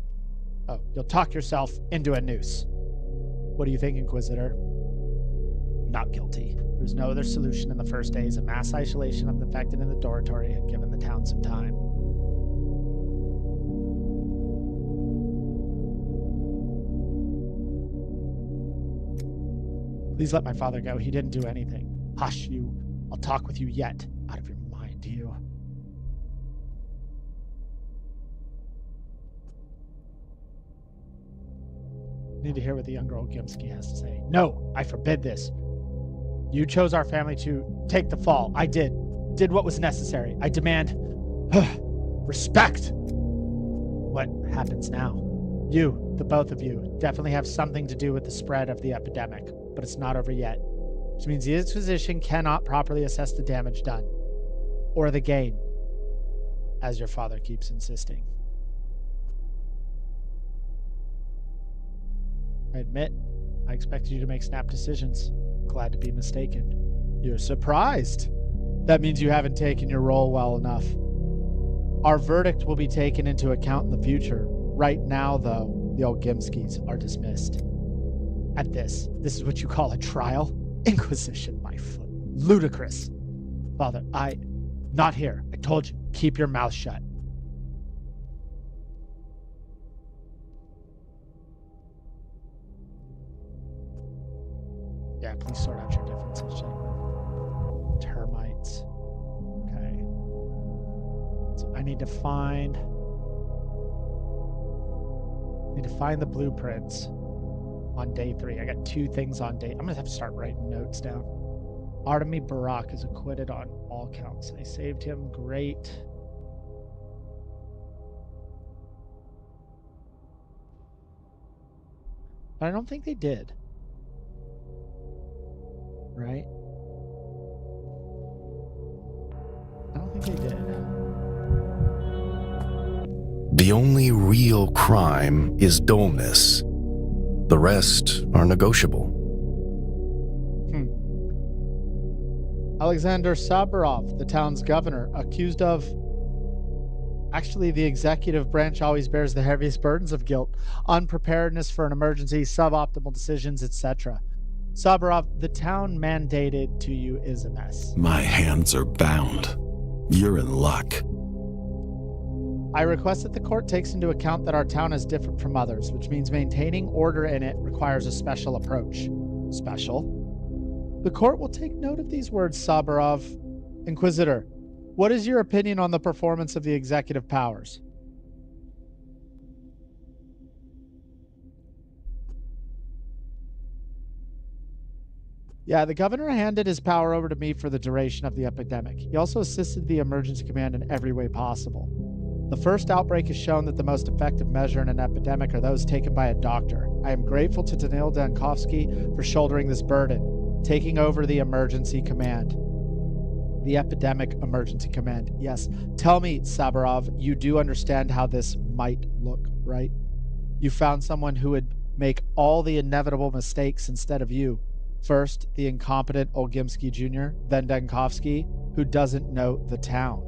Oh, you'll talk yourself into a noose. What do you think, Inquisitor? Not guilty. There was no other solution in the first days. A mass isolation of the infected in the dormitory had given the town some time. Please let my father go. He didn't do anything. Hush, you. I'll talk with you yet. Out of your mind, you. Need to hear what the young girl Gimski has to say. No, I forbid this. You chose our family to take the fall. I did. Did what was necessary. I demand respect. What happens now? You, the both of you, definitely have something to do with the spread of the epidemic, but it's not over yet. Which means the Inquisition cannot properly assess the damage done. Or the gain, as your father keeps insisting. I admit, I expected you to make snap decisions. Glad to be mistaken. You're surprised. That means you haven't taken your role well enough. Our verdict will be taken into account in the future. Right now, though, the old Gimskis are dismissed. At this is what you call a trial? Inquisition, my foot. Ludicrous. Father, not here. I told you, keep your mouth shut. Yeah, please sort out your differences, gentlemen. Termites. Okay. So I need to find the blueprints on day 3. I got 2 things on day. I'm gonna have to start writing notes down. Artemy Barak is acquitted on all counts. They saved him. Great. But I don't think they did. Right? I don't think they did. The only real crime is dullness. The rest are negotiable. Alexander Saburov, the town's governor, accused of... Actually, the executive branch always bears the heaviest burdens of guilt. Unpreparedness for an emergency, suboptimal decisions, etc. Saburov, the town mandated to you is a mess. My hands are bound. You're in luck. I request that the court takes into account that our town is different from others, which means maintaining order in it requires a special approach. Special? The court will take note of these words, Saburov. Inquisitor, what is your opinion on the performance of the executive powers? Yeah, the governor handed his power over to me for the duration of the epidemic. He also assisted the emergency command in every way possible. The first outbreak has shown that the most effective measure in an epidemic are those taken by a doctor. I am grateful to Danil Dankovsky for shouldering this burden, taking over the emergency command. The epidemic emergency command. Yes. Tell me, Saburov, you do understand how this might look, right? You found someone who would make all the inevitable mistakes instead of you. First, the incompetent Olgimsky Jr., then Dankovsky, who doesn't know the town.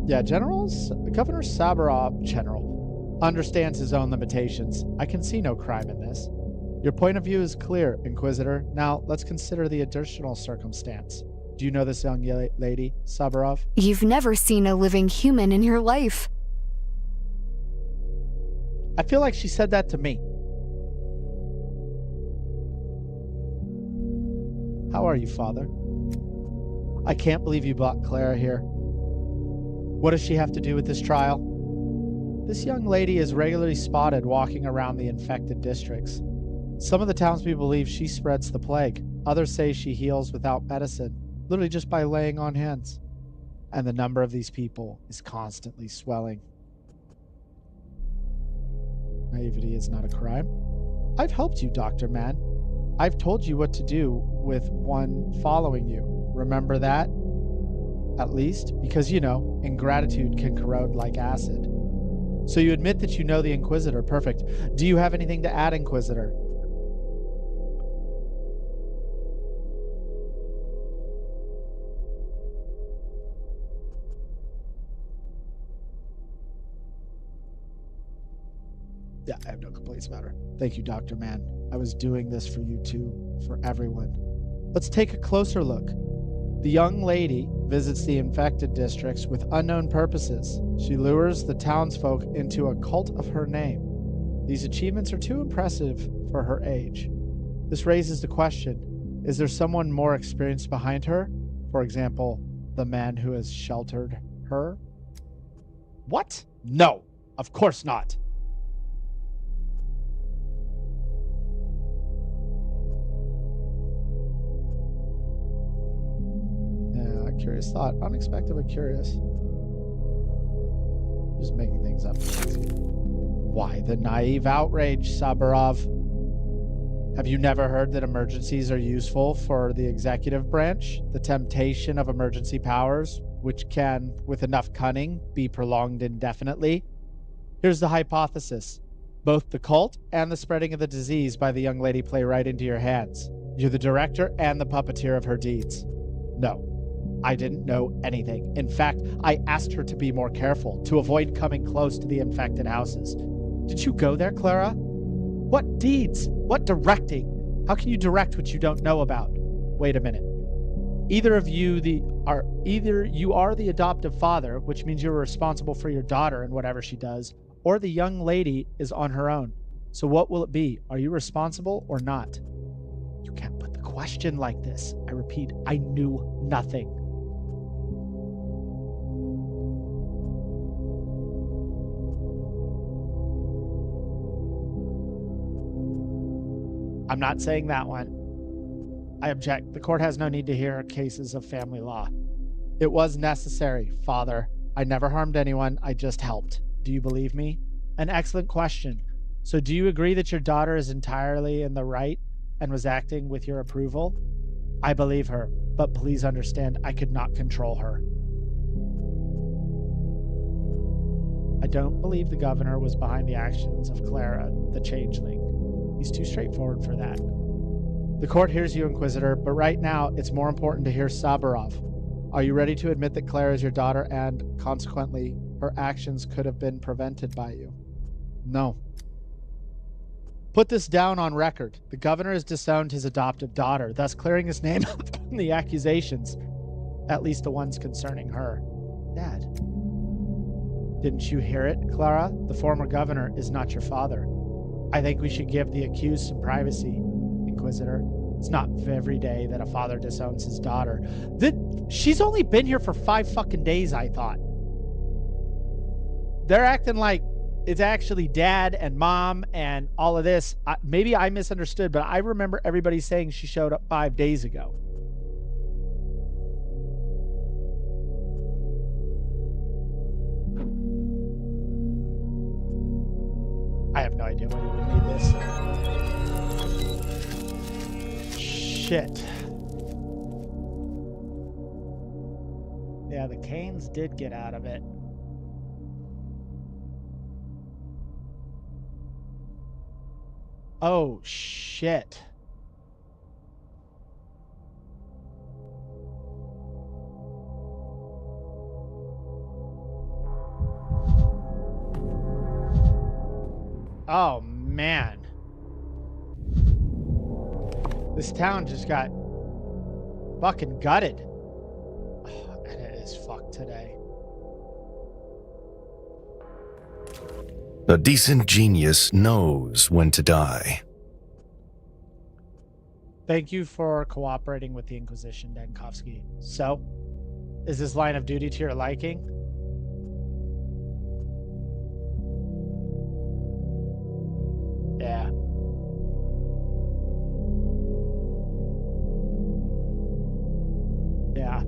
Yeah, Governor Saburov, understands his own limitations. I can see no crime in this. Your point of view is clear, Inquisitor. Now, let's consider the additional circumstance. Do you know this young lady, Saburov? You've never seen a living human in your life. I feel like she said that to me. How are you, Father? I can't believe you brought Clara here. What does she have to do with this trial? This young lady is regularly spotted walking around the infected districts. Some of the townspeople believe she spreads the plague. Others say she heals without medicine, literally just by laying on hands. And the number of these people is constantly swelling. Naivety is not a crime. I've helped you, Dr. Mann. I've told you what to do with one following you. Remember that? At least, because, you know, ingratitude can corrode like acid. So you admit that you know the Inquisitor. Perfect. Do you have anything to add, Inquisitor? Yeah, I have no complaints about her. Thank you, Dr. Mann. I was doing this for you too, for everyone. Let's take a closer look. The young lady visits the infected districts with unknown purposes. She lures the townsfolk into a cult of her name. These achievements are too impressive for her age. This raises the question, is there someone more experienced behind her? For example, the man who has sheltered her? What? No, of course not. Curious thought. Unexpected but curious. Just making things up. Why the naive outrage, Saburov? Have you never heard that emergencies are useful for the executive branch? The temptation of emergency powers, which can, with enough cunning, be prolonged indefinitely? Here's the hypothesis. Both the cult and the spreading of the disease by the young lady play right into your hands. You're the director and the puppeteer of her deeds. No. I didn't know anything. In fact, I asked her to be more careful, to avoid coming close to the infected houses. Did you go there, Clara? What deeds? What directing? How can you direct what you don't know about? Wait a minute. Either you are the adoptive father, which means you're responsible for your daughter and whatever she does, or the young lady is on her own. So what will it be? Are you responsible or not? You can't put the question like this. I repeat, I knew nothing. I'm not saying that one. I object. The court has no need to hear cases of family law. It was necessary, Father. I never harmed anyone. I just helped. Do you believe me? An excellent question. So do you agree that your daughter is entirely in the right and was acting with your approval? I believe her, but please understand I could not control her. I don't believe the governor was behind the actions of Clara, the changeling. He's too straightforward for that. The court hears you, Inquisitor, but right now it's more important to hear Saburov. Are you ready to admit that Clara is your daughter and, consequently, her actions could have been prevented by you? No. Put this down on record. The governor has disowned his adoptive daughter, thus clearing his name from the accusations, at least the ones concerning her. Dad. Didn't you hear it, Clara? The former governor is not your father. I think we should give the accused some privacy, Inquisitor. It's not every day that a father disowns his daughter. She's only been here for 5 fucking days, I thought. They're acting like it's actually dad and mom and all of this. Maybe I misunderstood, but I remember everybody saying she showed up 5 days ago. I have no idea why you would need this. Shit. Yeah, the Canes did get out of it. Oh, shit. Oh, man. This town just got fucking gutted. Oh, and it is fucked today. A decent genius knows when to die. Thank you for cooperating with the Inquisition, Dankovsky. So, is this line of duty to your liking? Yeah. Yeah.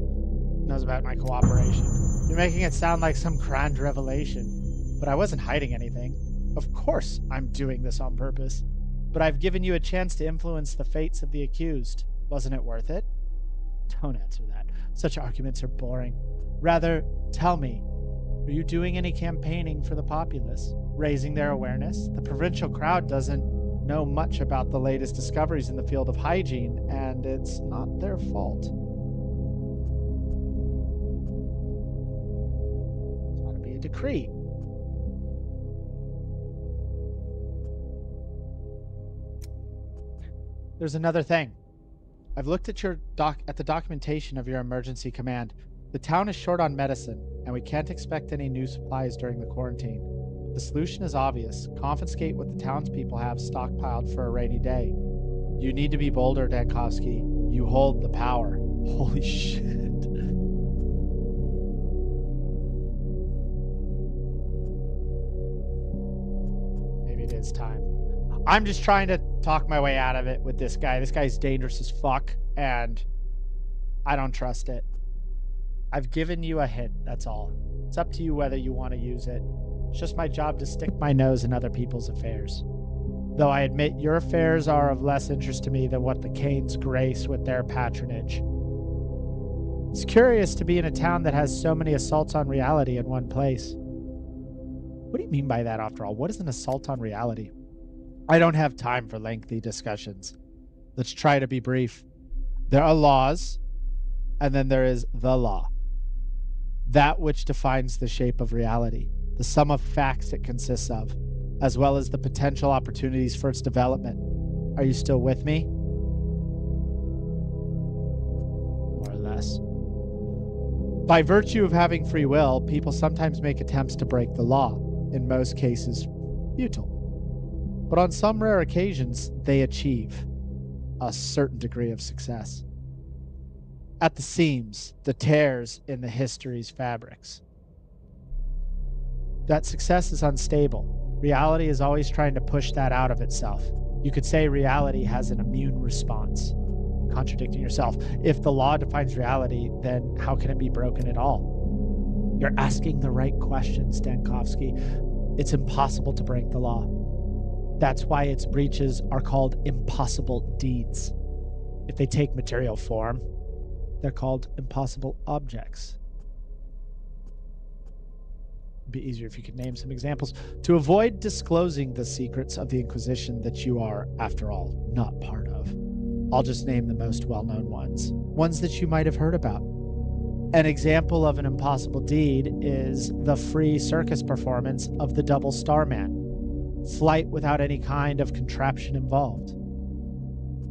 Knows about my cooperation. You're making it sound like some grand revelation. But I wasn't hiding anything. Of course I'm doing this on purpose. But I've given you a chance to influence the fates of the accused. Wasn't it worth it? Don't answer that. Such arguments are boring. Rather, tell me, are you doing any campaigning for the populace? Raising their awareness? The provincial crowd doesn't know much about the latest discoveries in the field of hygiene, and it's not their fault. It's got to be a decree. There's another thing. I've looked at the documentation of your emergency command. The town is short on medicine, and we can't expect any new supplies during the quarantine. The solution is obvious. Confiscate what the townspeople have stockpiled for a rainy day. You need to be bolder, Dankovsky. You hold the power. Holy shit. Maybe it is time. I'm just trying to talk my way out of it with this guy. This guy's dangerous as fuck, and I don't trust it. I've given you a hint, that's all. It's up to you whether you want to use it. It's just my job to stick my nose in other people's affairs. Though I admit your affairs are of less interest to me than what the Canes grace with their patronage. It's curious to be in a town that has so many assaults on reality in one place. What do you mean by that, after all? What is an assault on reality? I don't have time for lengthy discussions. Let's try to be brief. There are laws, and then there is the law. That which defines the shape of reality, the sum of facts it consists of, as well as the potential opportunities for its development. Are you still with me? More or less. By virtue of having free will, people sometimes make attempts to break the law, in most cases futile. But on some rare occasions, they achieve a certain degree of success. At the seams, the tears in the history's fabrics. That success is unstable. Reality is always trying to push that out of itself. You could say reality has an immune response. Contradicting yourself. If the law defines reality, then how can it be broken at all? You're asking the right questions, Dankovsky. It's impossible to break the law. That's why its breaches are called impossible deeds. If they take material form, they're called impossible objects. It'd be easier if you could name some examples. To avoid disclosing the secrets of the Inquisition that you are, after all, not part of, I'll just name the most well-known ones that you might have heard about. An example of an impossible deed is the free circus performance of the Double Starman. Flight without any kind of contraption involved.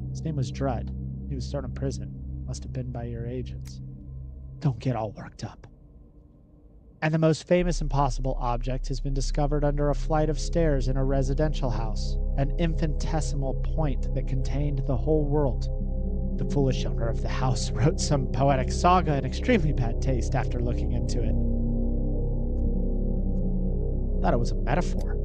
His name was Drudd. He was thrown in prison. Must have been by your agents. Don't get all worked up. And the most famous impossible object has been discovered under a flight of stairs in a residential house, an infinitesimal point that contained the whole world. The foolish owner of the house wrote some poetic saga in extremely bad taste after looking into it. Thought it was a metaphor.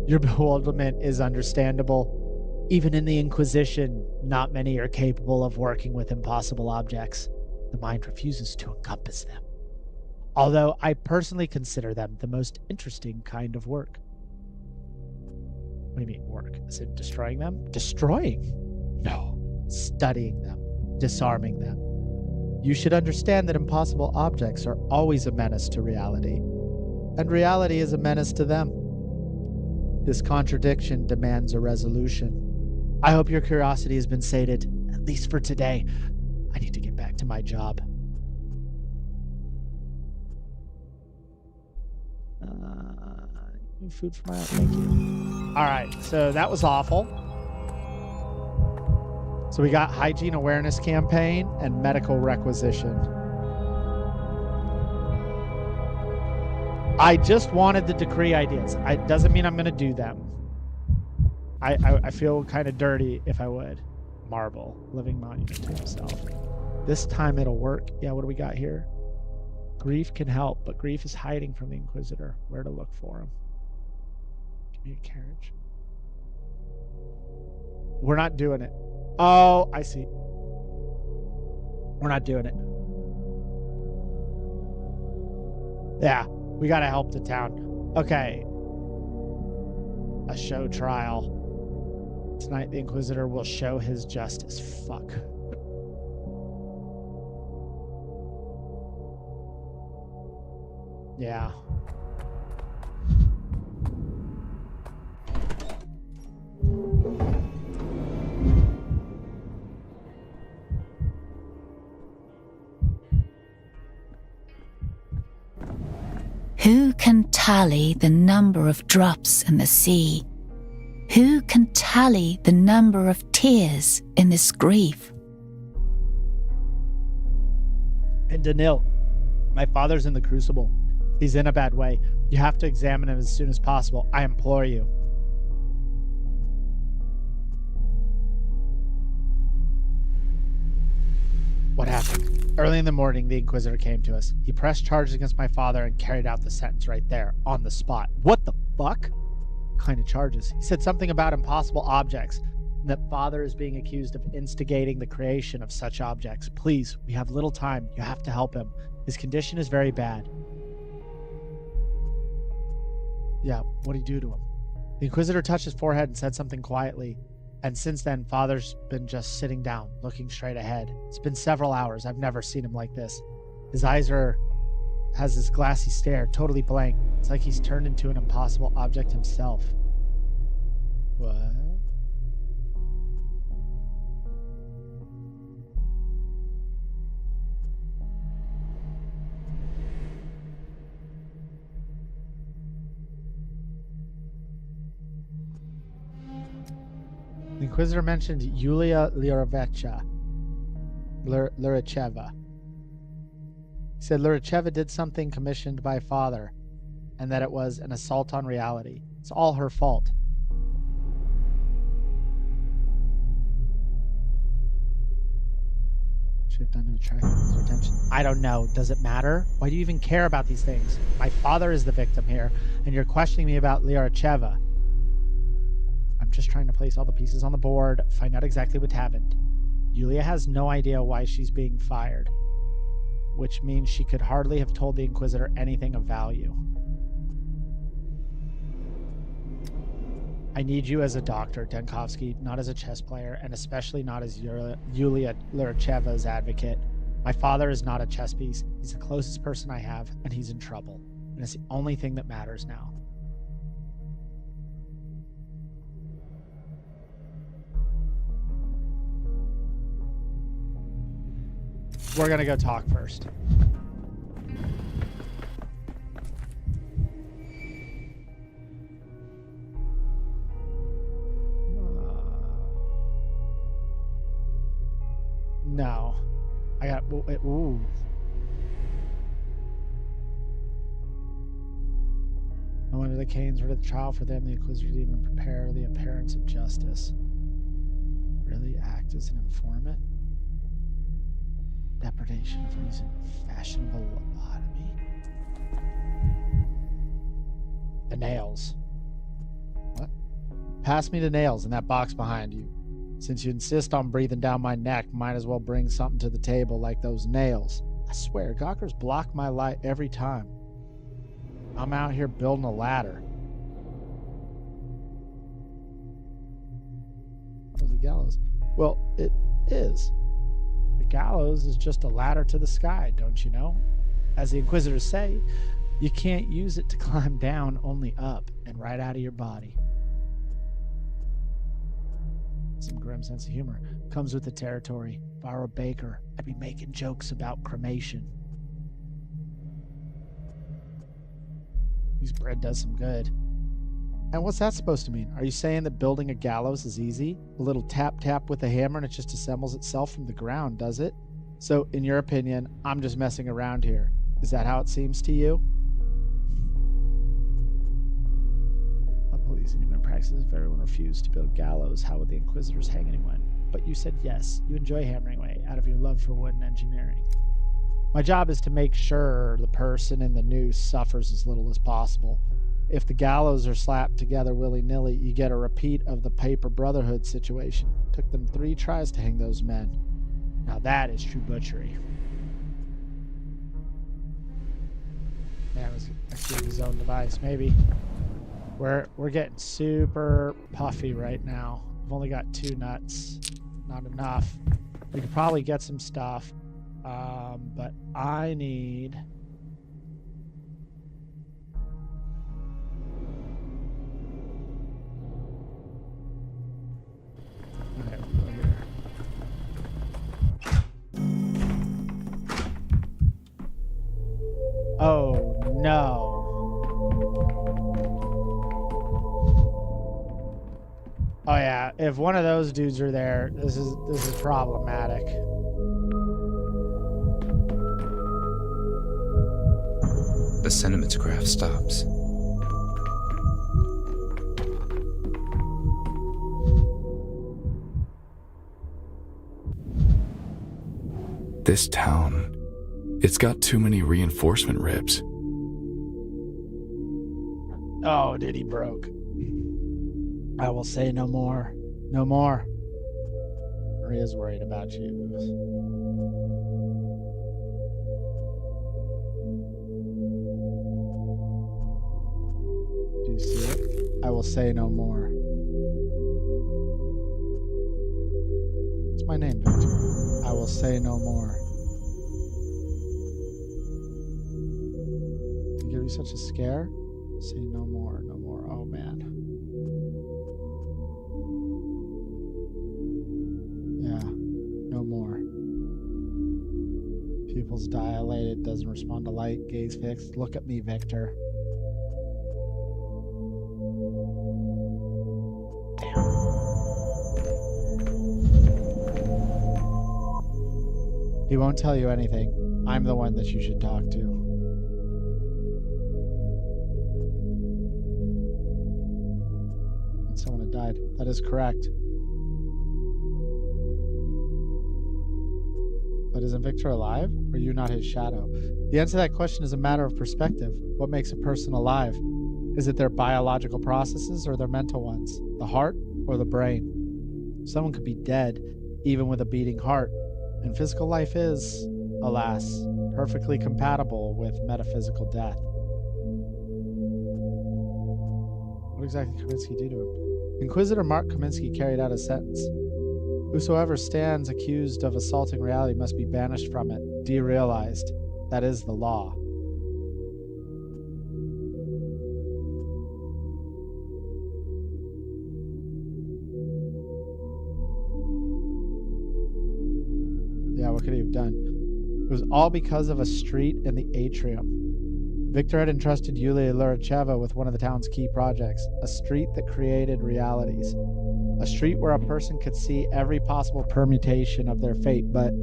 Your bewilderment is understandable. Even in the Inquisition, not many are capable of working with impossible objects. The mind refuses to encompass them. Although I personally consider them the most interesting kind of work. What do you mean, work? Is it destroying them? Destroying? No. Studying them. Disarming them. You should understand that impossible objects are always a menace to reality. And reality is a menace to them. This contradiction demands a resolution. I hope your curiosity has been sated, at least for today. I need to get back to my job. Food for my own, thank you. All right, so that was awful. So we got hygiene awareness campaign and medical requisition. I just wanted the decree ideas. It doesn't mean I'm going to do them. I feel kind of dirty if I would. Marble, living monument to himself. This time it'll work. Yeah, what do we got here? Grief can help, but grief is hiding from the Inquisitor. Where to look for him? Give me a carriage. We're not doing it. Oh, I see. We're not doing it. Yeah, we gotta help the town. Okay. A show trial. Tonight the Inquisitor will show his justice. Fuck. Yeah. Who can tally the number of drops in the sea? Who can tally the number of tears in this grief? And Danil, my father's in the crucible. He's in a bad way. You have to examine him as soon as possible. I implore you. What happened? Early in the morning, the Inquisitor came to us. He pressed charges against my father and carried out the sentence right there, on the spot. What the fuck? What kind of charges? He said something about impossible objects, and that father is being accused of instigating the creation of such objects. Please, we have little time. You have to help him. His condition is very bad. Yeah, what did he do to him? The Inquisitor touched his forehead and said something quietly. And since then, father's been just sitting down, looking straight ahead. It's been several hours. I've never seen him like this. His eyes has this glassy stare, totally blank. It's like he's turned into an impossible object himself. What? The Inquisitor mentioned Yulia Luracheva. He said Luracheva did something commissioned by father, and that it was an assault on reality. It's all her fault. Should have done to attract his attention. I don't know. Does it matter? Why do you even care about these things? My father is the victim here, and you're questioning me about Luracheva. I'm just trying to place all the pieces on the board, find out exactly what happened. Yulia has no idea why she's being fired, which means she could hardly have told the Inquisitor anything of value. I need you as a doctor, Denkovsky, not as a chess player, and especially not as Yulia Luracheva's advocate. My father is not a chess piece. He's the closest person I have, and he's in trouble. And it's the only thing that matters now. We're gonna go talk first. No. I got... Ooh. No wonder the Canes were the trial for them. The Inquisitor didn't even prepare the appearance of justice. Really act as an informant? Depredation of reason, fashionable lobotomy. The nails. What? Pass me the nails in that box behind you. Since you insist on breathing down my neck, might as well bring something to the table like those nails. I swear, Gawker's blocked my light every time. I'm out here building a ladder. Where's the gallows? Well, it is. The gallows is just a ladder to the sky, don't you know? As the Inquisitors say, you can't use it to climb down, only up and right out of your body. Some grim sense of humor comes with the territory. If I were a baker, I'd be making jokes about cremation. This bread does some good. And what's that supposed to mean? Are you saying that building a gallows is easy? A little tap tap with a hammer and it just assembles itself from the ground, does it? So, in your opinion, I'm just messing around here. Is that how it seems to you? Police and human practices, if everyone refused to build gallows, how would the Inquisitors hang anyone? But you said yes. You enjoy hammering away out of your love for wood and engineering. My job is to make sure the person in the noose suffers as little as possible. If the gallows are slapped together willy-nilly, you get a repeat of the Paper Brotherhood situation. Took them 3 tries to hang those men. Now that is true butchery. Man, it was actually his own device, maybe. We're getting super puffy right now. I've only got 2 nuts. Not enough. We could probably get some stuff. But I need... Okay, we'll go here. Oh, no. Oh yeah, if one of those dudes are there, this is problematic. The cinematograph stops. This town, it's got too many reinforcement ribs. Oh, dude, he broke. I will say no more. No more. Maria's worried about you. Do you see it? I will say no more. What's my name, Victor? I will say no more. To give you such a scare? Say no more, no more. Oh, man. Yeah, no more. Pupils dilated, doesn't respond to light, gaze fixed. Look at me, Victor. Damn. He won't tell you anything. I'm the one that you should talk to. And someone had died. That is correct. But isn't Victor alive? Or are you not his shadow? The answer to that question is a matter of perspective. What makes a person alive? Is it their biological processes or their mental ones? The heart or the brain? Someone could be dead, even with a beating heart. And physical life is, alas, perfectly compatible with metaphysical death. What exactly did Kaminsky do to him? Inquisitor Mark Kaminsky carried out his sentence. Whosoever stands accused of assaulting reality must be banished from it, derealized. That is the law. Yeah, what could he have done? It was all because of a street in the atrium. Victor had entrusted Yulia Luracheva with one of the town's key projects, a street that created realities. A street where a person could see every possible permutation of their fate, but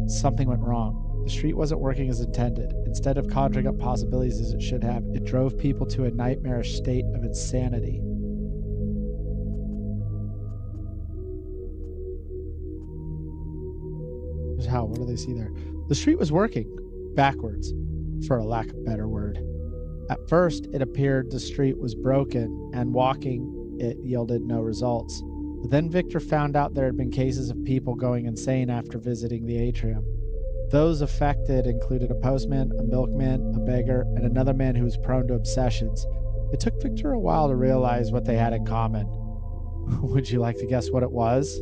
something went wrong. The street wasn't working as intended. Instead of conjuring up possibilities as it should have, it drove people to a nightmarish state of insanity. How? What do they see there? The street was working backwards, for a lack of a better word. At first, it appeared the street was broken, and walking it yielded no results. But then Victor found out there had been cases of people going insane after visiting the atrium. Those affected included a postman, a milkman, a beggar, and another man who was prone to obsessions. It took Victor a while to realize what they had in common. Would you like to guess what it was?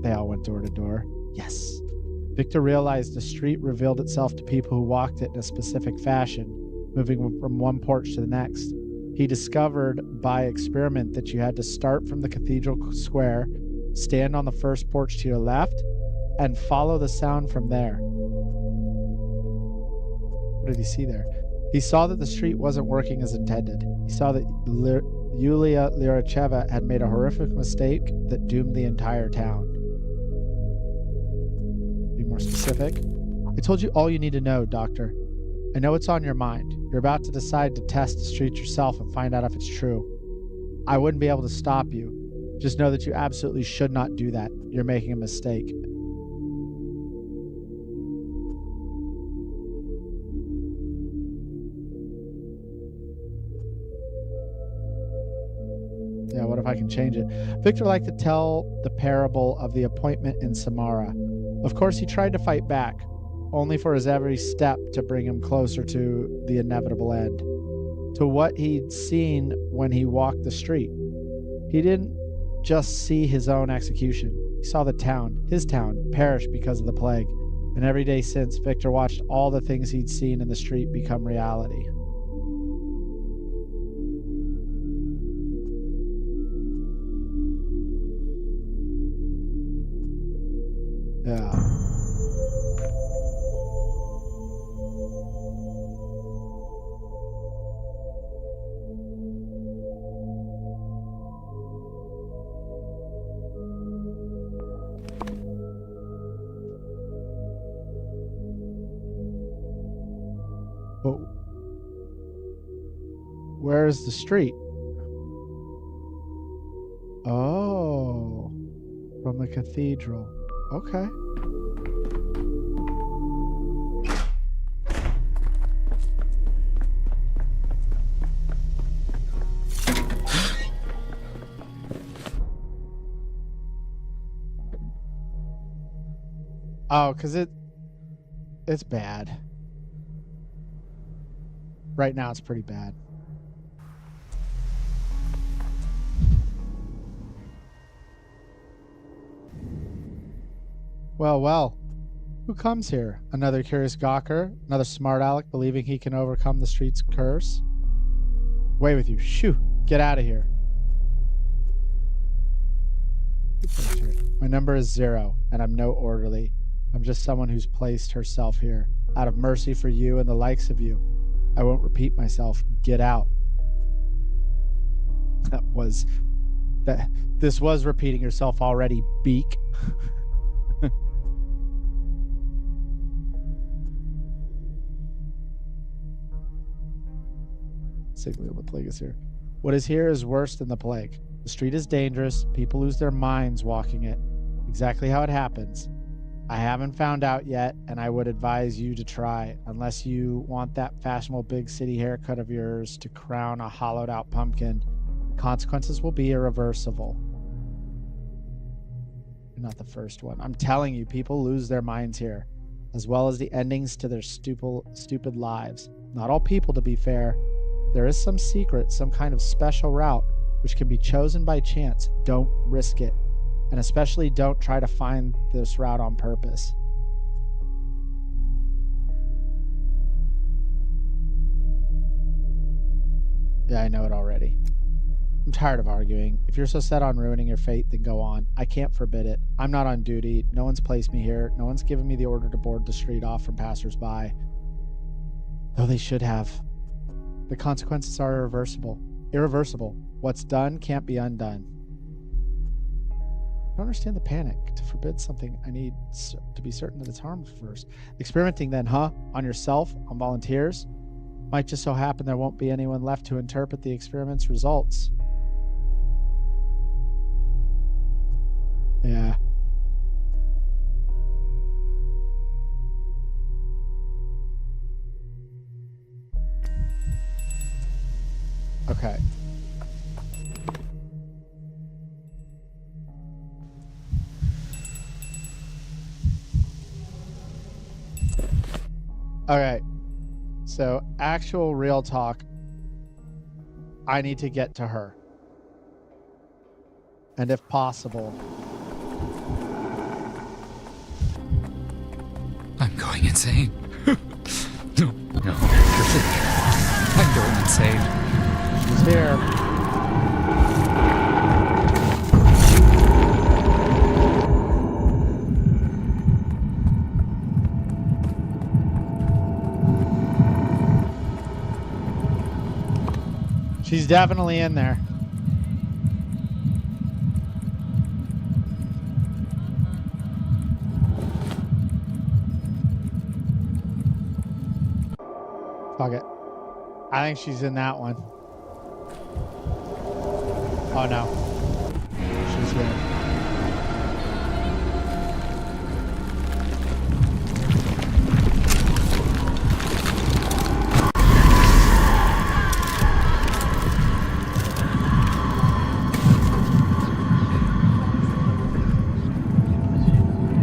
They all went door to door. Yes. Victor realized the street revealed itself to people who walked it in a specific fashion, moving from one porch to the next. He discovered by experiment that you had to start from the cathedral square, Stand on the first porch to your left and follow the sound from there. What did he see there? He saw that the street wasn't working as intended. He saw that Yulia Lyaracheva had made a horrific mistake that doomed the entire town. Be more specific. I told you all you need to know, Doctor. I know it's on your mind. You're about to decide to test the street yourself and find out if it's true. I wouldn't be able to stop you. Just know that you absolutely should not do that. You're making a mistake. Yeah, what if I can change it? Victor liked to tell the parable of the appointment in Samara. Of course, he tried to fight back, only for his every step to bring him closer to the inevitable end, to what he'd seen when he walked the street. He didn't just see his own execution. He saw the town, his town, perish because of the plague. And every day since, Victor watched all the things he'd seen in the street become reality. Yeah. But where's the street? Oh, from the cathedral. Okay. Oh, because it's bad. Right now, it's pretty bad. Well. Who comes here? Another curious gawker? Another smart aleck believing he can overcome the street's curse? Away with you. Shoo! Get out of here. My number is 0, and I'm no orderly. I'm just someone who's placed herself here, out of mercy for you and the likes of you. I won't repeat myself. Get out. This was repeating yourself already, beak. Signally, the plague is here. What is here is worse than the plague. The street is dangerous. People lose their minds walking it. Exactly how it happens. I haven't found out yet, and I would advise you to try, unless you want that fashionable big city haircut of yours to crown a hollowed-out pumpkin. Consequences will be irreversible. You're not the first one. I'm telling you, people lose their minds here, as well as the endings to their stupid lives. Not all people, to be fair. There is some secret, some kind of special route, which can be chosen by chance. Don't risk it. And especially don't try to find this route on purpose. Yeah, I know it already. I'm tired of arguing. If you're so set on ruining your fate, then go on. I can't forbid it. I'm not on duty. No one's placed me here. No one's given me the order to board the street off from passersby. Though they should have. The consequences are irreversible. Irreversible. What's done can't be undone. I don't understand the panic. To forbid something, I need to be certain that it's harmless first. Experimenting then, huh? On yourself? On volunteers? Might just so happen there won't be anyone left to interpret the experiment's results. Yeah. Okay. Okay. So, actual real talk. I need to get to her. And if possible. I'm going insane. No. I'm going insane. She's here. She's definitely in there. Fuck it. I think she's in that one. Oh no. She's here.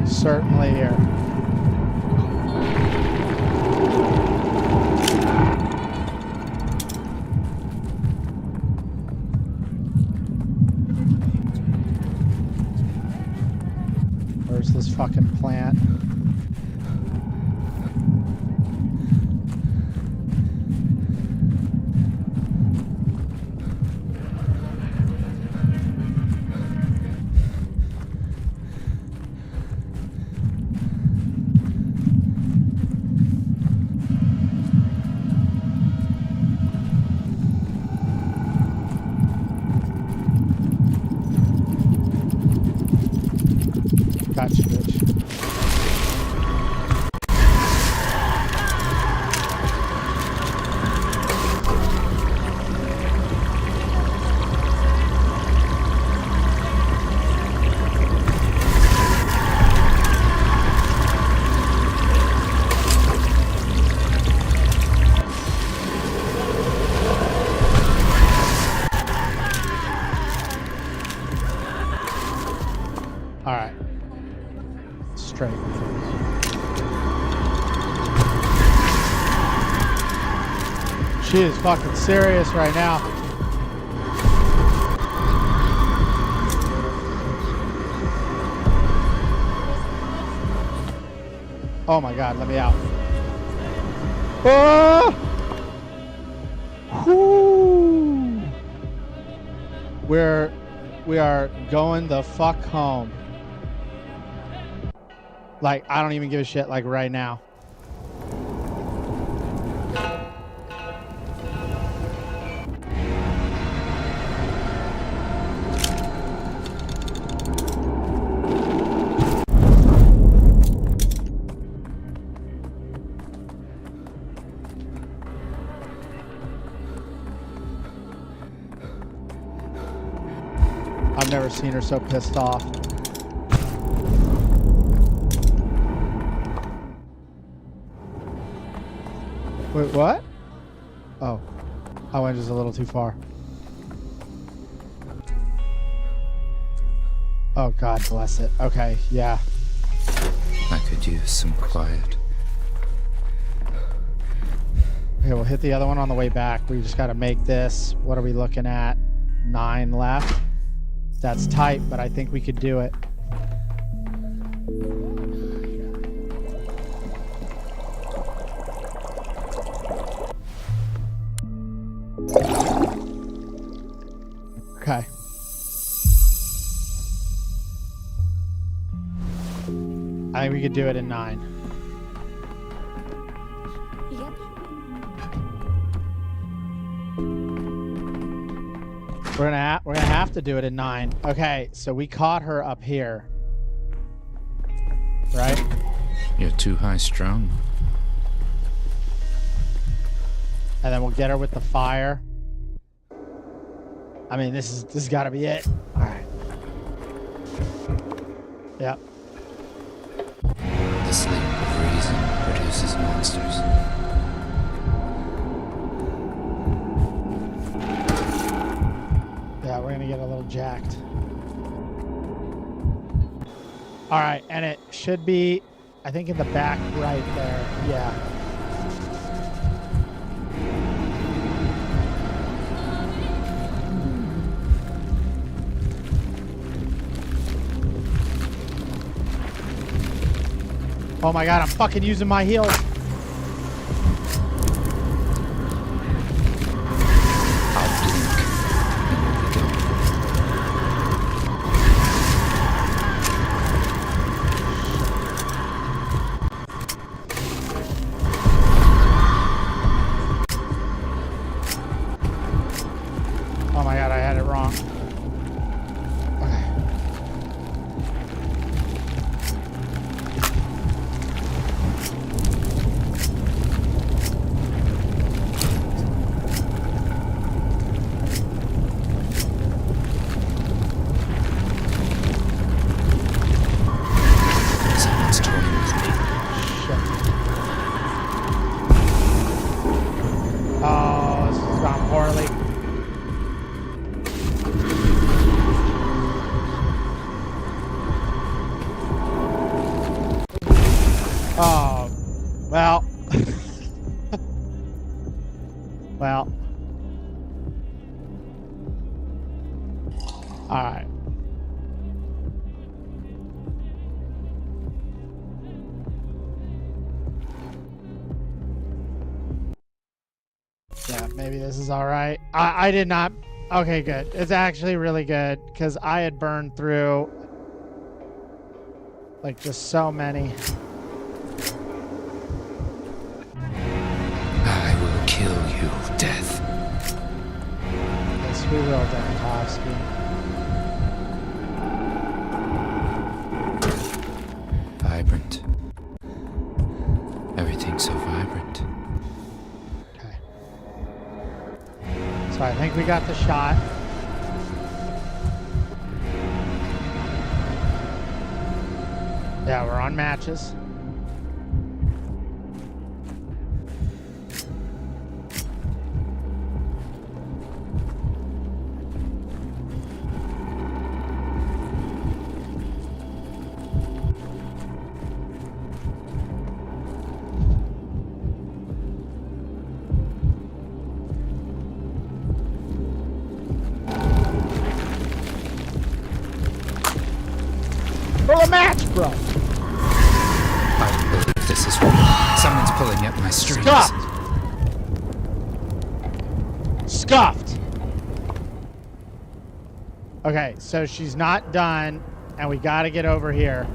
Certainly here. Where's this fucking plant? Gotcha, bitch. All right. Straight. She is fucking serious right now. Oh my god, let me out. Oh! Whoo! We are going the fuck home. Like, I don't even give a shit, like, right now. I've never seen her so pissed off. Wait, what? Oh. I went just a little too far. Oh, God bless it. Okay, yeah. I could use some quiet. Okay, we'll hit the other one on the way back. We just got to make this. What are we looking at? 9 left. That's tight, but I think we could do it. Okay. I think we could do it in 9. We're gonna have to do it in 9. Okay, so we caught her up here, right? You're too high strung. And then we'll get her with the fire. I mean, this has got to be it. All right. Yep. The sleep of reason produces monsters. Yeah, we're gonna get a little jacked. All right, and it should be, I think, in the back right there. Yeah. Oh my god, I'm fucking using my heels. Well. Alright. Yeah, maybe this is alright. I did not... Okay, good. It's actually really good, because I had burned through... like, just so many. I will kill you, Death. Yes, we will, Dankovsky. Vibrant. Everything's so vibrant. Okay. So I think we got the shot. Yeah, we're on matches. Roll a match, bro. I don't believe this is real. Someone's pulling at my strings. Scuffed. Okay, so she's not done, and we gotta get over here.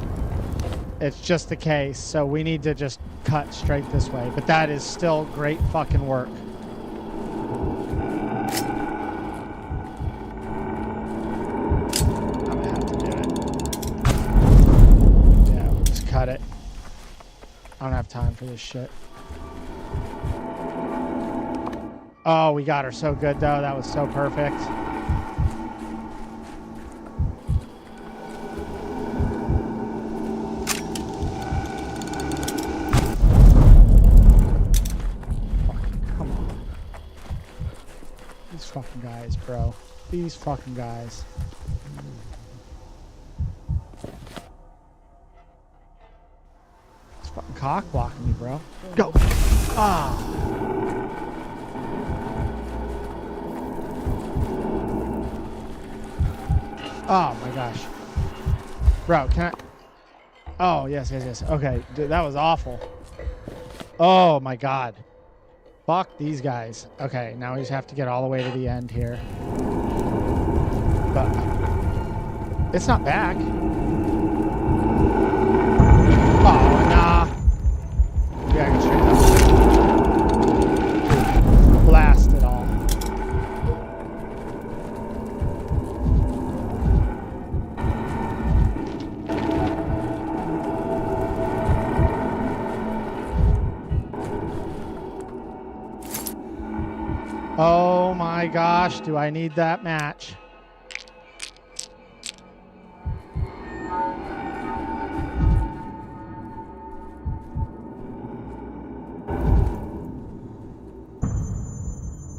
It's just the case, so we need to just cut straight this way. But that is still great fucking work. I'm gonna have to do it. Yeah, we'll just cut it. I don't have time for this shit. Oh, we got her so good, though. That was so perfect. Come on. These fucking guys, bro. These fucking guys. It's fucking cock blocking me, bro. Go! Ah! Oh my gosh. Bro, can I... Oh, yes. Okay, dude, that was awful. Oh my god. Fuck these guys. Okay, now we just have to get all the way to the end here. But... it's not back. Oh, nah. Yeah, I can straight up. Blast it all. Oh my gosh, do I need that match?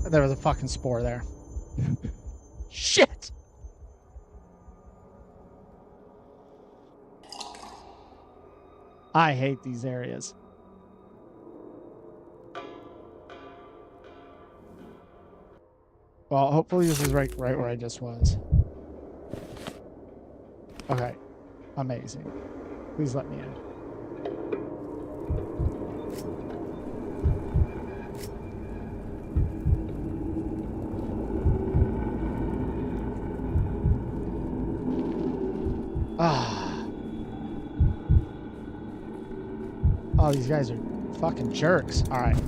There was a fucking spore there. Shit! I hate these areas. Well, hopefully this is right where I just was. Okay. Amazing. Please let me in. Ah. Oh, these guys are fucking jerks. All right.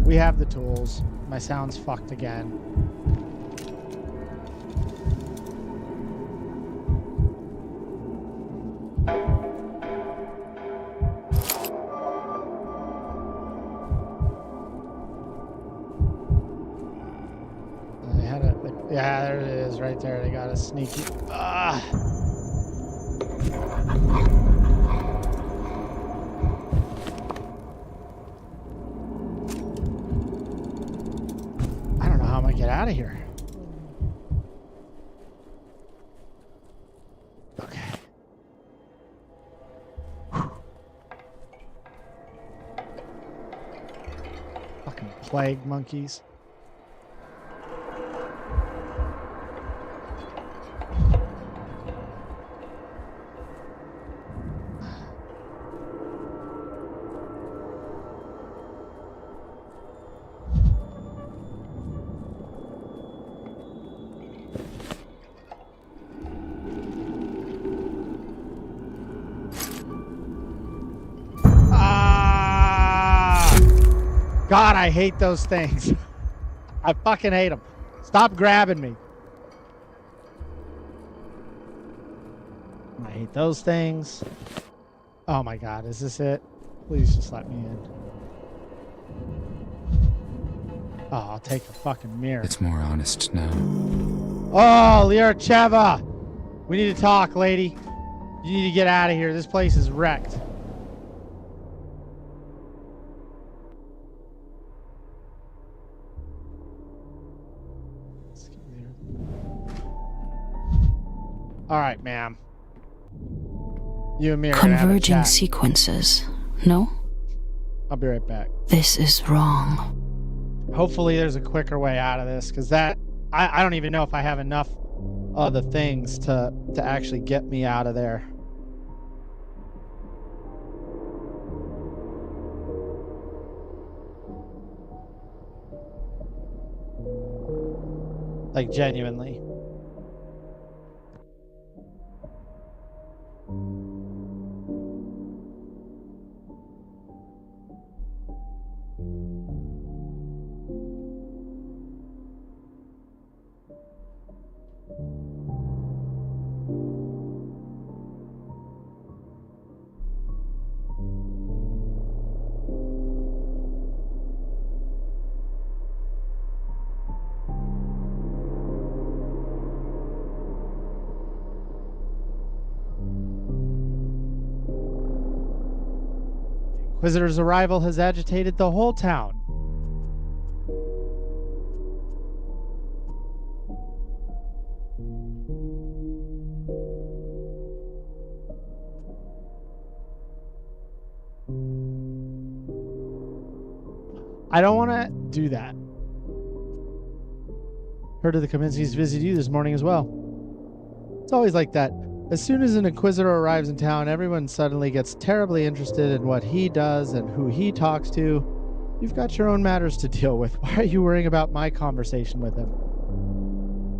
We have the tools. My sound's fucked again. Yeah, there it is, right there. They got a sneaky. Ah. I don't know how I'm gonna get out of here. Okay. Whew. Fucking plague monkeys. God, I hate those things. I fucking hate them. Stop grabbing me. I hate those things. Oh my God, is this it? Please just let me in. Oh, I'll take the fucking mirror. It's more honest now. Oh, Lyarcheva! We need to talk, lady. You need to get out of here. This place is wrecked. All right, ma'am. You and me are gonna have a Converging chat. sequences. No? I'll be right back. This is wrong. Hopefully there's a quicker way out of this, because that I don't even know if I have enough other things to actually get me out of there. Like, genuinely. Inquisitor's arrival has agitated the whole town. I don't want to do that. Heard of the Kaminsky's visited you this morning as well. It's always like that. As soon as an Inquisitor arrives in town, everyone suddenly gets terribly interested in what he does and who he talks to. You've got your own matters to deal with. Why are you worrying about my conversation with him?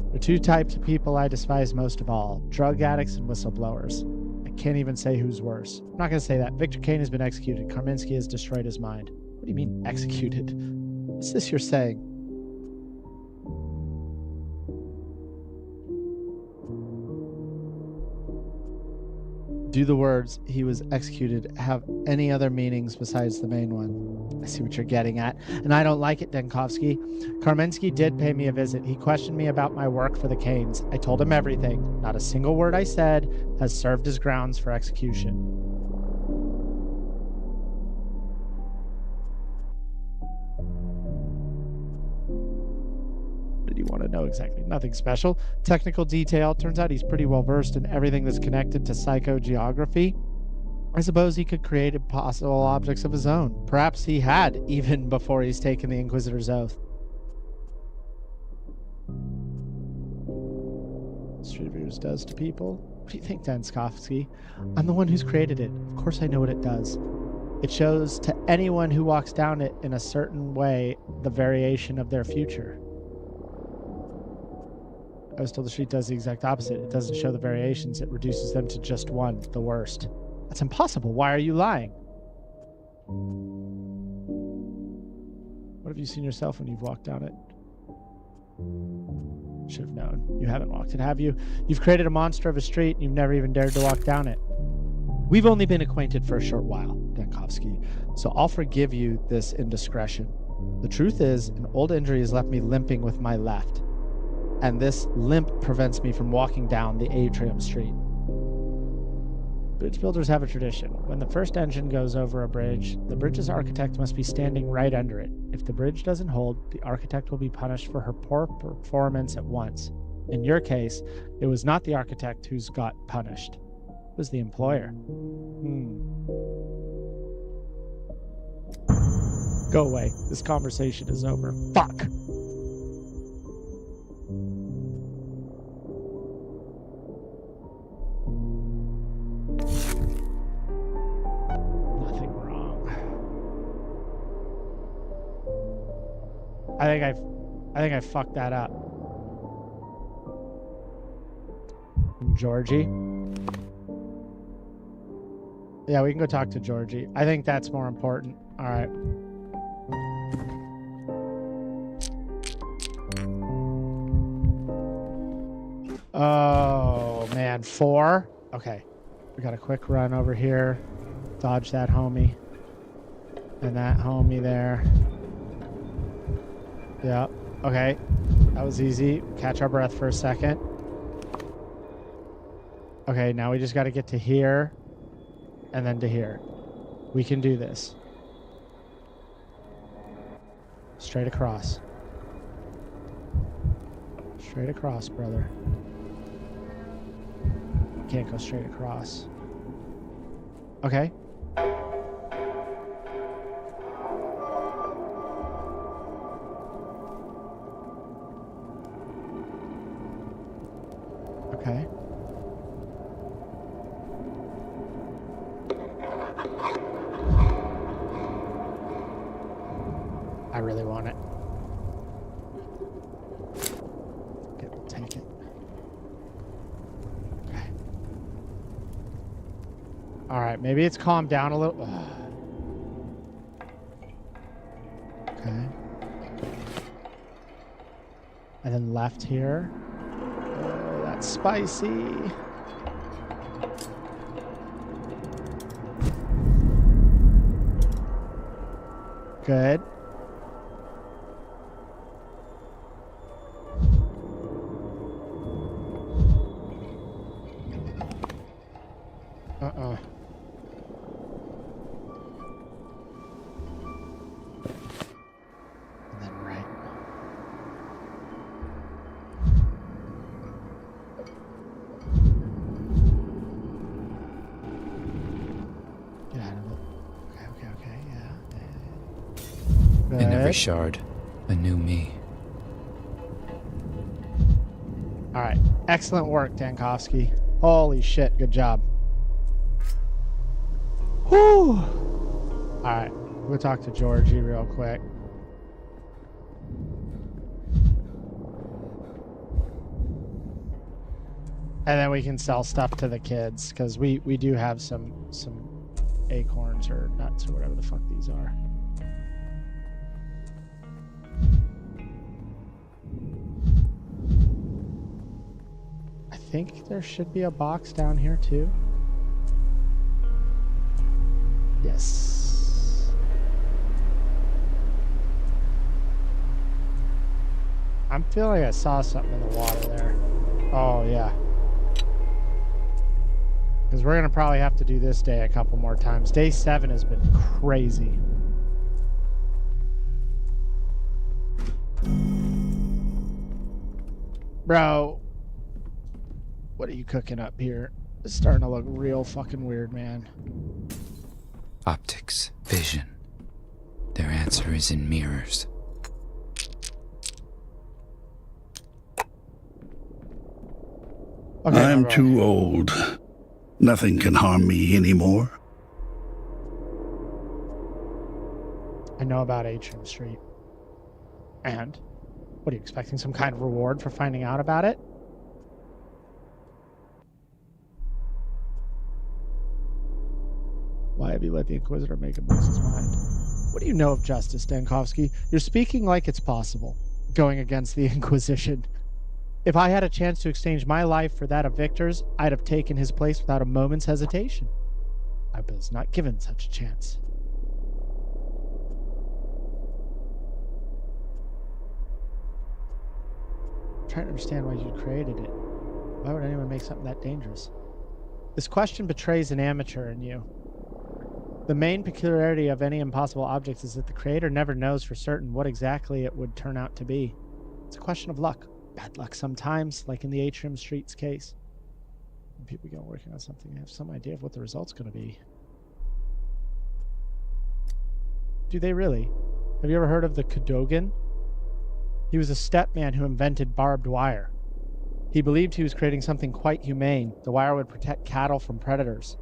There are two types of people I despise most of all: drug addicts and whistleblowers. I can't even say who's worse. I'm not going to say that. Victor Kane has been executed. Kaminsky has destroyed his mind. What do you mean, executed? What's this you're saying? Do the words "he was executed" have any other meanings besides the main one? I see what you're getting at, and I don't like it, Denkovsky. Kaminsky did pay me a visit. He questioned me about my work for the Canes. I told him everything. Not a single word I said has served as grounds for execution. You want to know exactly? Nothing special. Technical detail. Turns out he's pretty well versed in everything that's connected to psychogeography. I suppose he could create impossible objects of his own. Perhaps he had, even before he's taken the Inquisitor's oath. Street Views does to people? What do you think, Denskovsky? I'm the one who's created it. Of course I know what it does. It shows to anyone who walks down it in a certain way the variation of their future. I was told the street does the exact opposite. It doesn't show the variations. It reduces them to just one, the worst. That's impossible. Why are you lying? What have you seen yourself when you've walked down it? Should have known. You haven't walked it, have you? You've created a monster of a street and you've never even dared to walk down it. We've only been acquainted for a short while, Denkovsky, so I'll forgive you this indiscretion. The truth is, an old injury has left me limping with my left. And this limp prevents me from walking down the atrium street. Bridge builders have a tradition. When the first engine goes over a bridge, the bridge's architect must be standing right under it. If the bridge doesn't hold, the architect will be punished for her poor performance at once. In your case, it was not the architect who's got punished. It was the employer. Go away. This conversation is over. Fuck! I think I fucked that up. Georgie? Yeah, we can go talk to Georgie. I think that's more important. All right. 4? Okay. We got a quick run over here. Dodge that homie. And that homie there. Yep. Okay. That was easy. Catch our breath for a second. Okay, now we just got to get to here. And then to here. We can do this. Straight across. Straight across, brother. Can't go straight across. Okay. Okay. I really want it. Okay, we'll take it. Okay. All right, maybe it's calmed down a little. Okay. And then left here. Oh, that's spicy. Good. And then right. Get out of it. Okay, yeah. Good. In every shard, a new me. All right. Excellent work, Dankovsky. Holy shit. Good job. Whew. All right. We'll talk to Georgie real quick. And then we can sell stuff to the kids because we do have some acorns or nuts or whatever the fuck these are. I think there should be a box down here too. Yes. I'm feeling I saw something in the water there. Oh yeah. Because we're going to probably have to do this day a couple more times. Day 7 has been crazy. Bro, what are you cooking up here? It's starting to look real fucking weird, man. Optics, vision. Their answer is in mirrors. Okay, I'm too old. Nothing can harm me anymore. I know about Atrium Street. And? What are you expecting? Some kind of reward for finding out about it? Why have you let the Inquisitor make him lose his mind? What do you know of justice, Dankovsky? You're speaking like it's possible, going against the Inquisition. If I had a chance to exchange my life for that of Victor's, I'd have taken his place without a moment's hesitation. I was not given such a chance. I'm trying to understand why you created it. Why would anyone make something that dangerous? This question betrays an amateur in you. The main peculiarity of any impossible object is that the creator never knows for certain what exactly it would turn out to be. It's a question of luck. Bad luck sometimes, like in the Atrium Street's case. When people go working on something, they have some idea of what the result's going to be. Do they really? Have you ever heard of the Cadogan? He was a step man who invented barbed wire. He believed he was creating something quite humane. The wire would protect cattle from predators.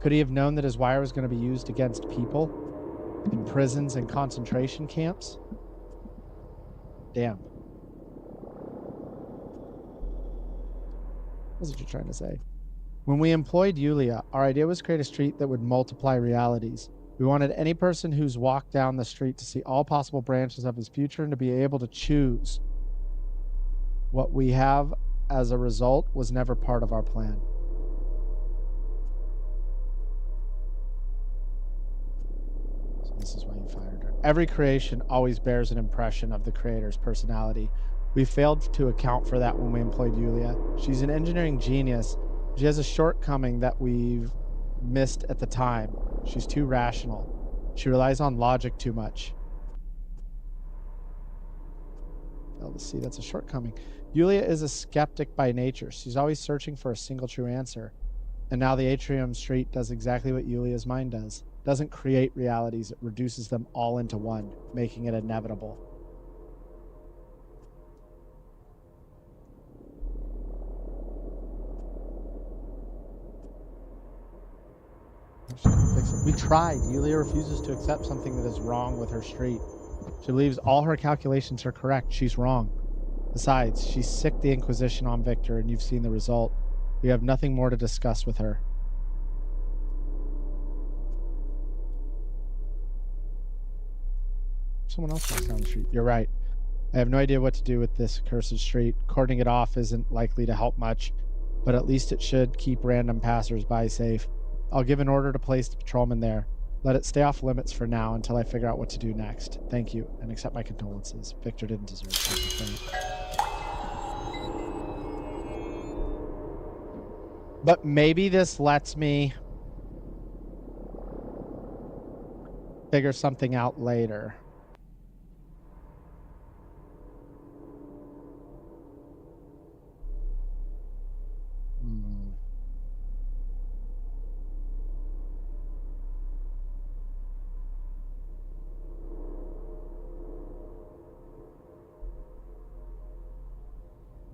Could he have known that his wire was going to be used against people? In prisons and concentration camps? Damn. What's it you're trying to say? When we employed Yulia, our idea was to create a street that would multiply realities. We wanted any person who's walked down the street to see all possible branches of his future and to be able to choose. What we have as a result was never part of our plan. Every creation always bears an impression of the creator's personality. We failed to account for that when we employed Yulia. She's an engineering genius. She has a shortcoming that we've missed at the time. She's too rational. She relies on logic too much. Failed to see that's a shortcoming. Yulia is a skeptic by nature. She's always searching for a single true answer. And now the Atrium Street does exactly what Yulia's mind does. It doesn't create realities, it reduces them all into one, making it inevitable. We tried. Yulia refuses to accept something that is wrong with her street. She believes all her calculations are correct. She's wrong. Besides, she sicked the Inquisition on Victor, and you've seen the result. We have nothing more to discuss with her. Someone else walks down the street. You're right. I have no idea what to do with this accursed street. Cordoning it off isn't likely to help much, but at least it should keep random passers-by safe. I'll give an order to place the patrolman there. Let it stay off limits for now until I figure out what to do next. Thank you, and accept my condolences. Victor didn't deserve such a thing. But maybe this lets me figure something out later.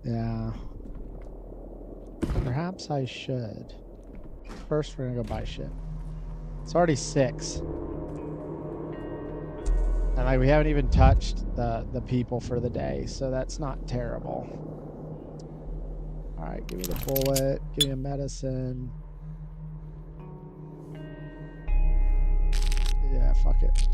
Yeah. Perhaps I should. First, we're gonna go buy shit. It's already 6. And like we haven't even touched the people for the day, so that's not terrible. Alright, give me the bullet, give me a medicine. Yeah, fuck it.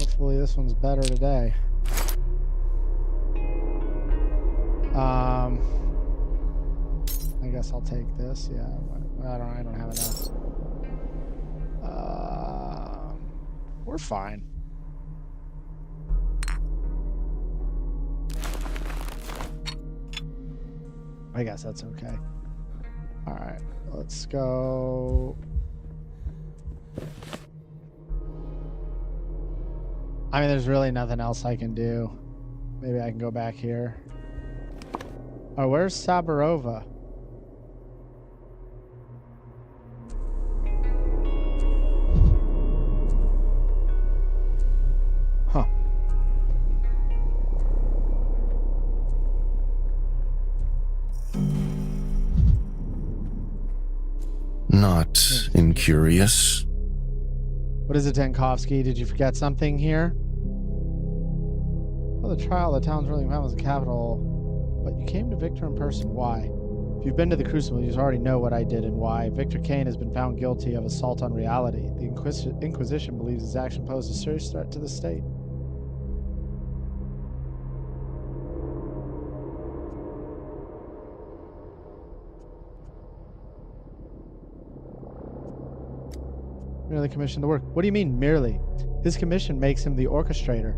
Hopefully this one's better today. I guess I'll take this. Yeah, I don't have enough. We're fine. I guess that's okay. All right, let's go. I mean, there's really nothing else I can do. Maybe I can go back here. Oh, where's Sabarova? Huh. Not incurious. What is it, Tenkovsky? Did you forget something here? Well, the trial of the town's ruling family was the capital, but you came to Victor in person. Why? If you've been to the Crucible, you already know what I did and why. Victor Kane has been found guilty of assault on reality. The Inquisition believes his action posed a serious threat to the state. Merely commissioned the work. What do you mean, merely? His commission makes him the orchestrator,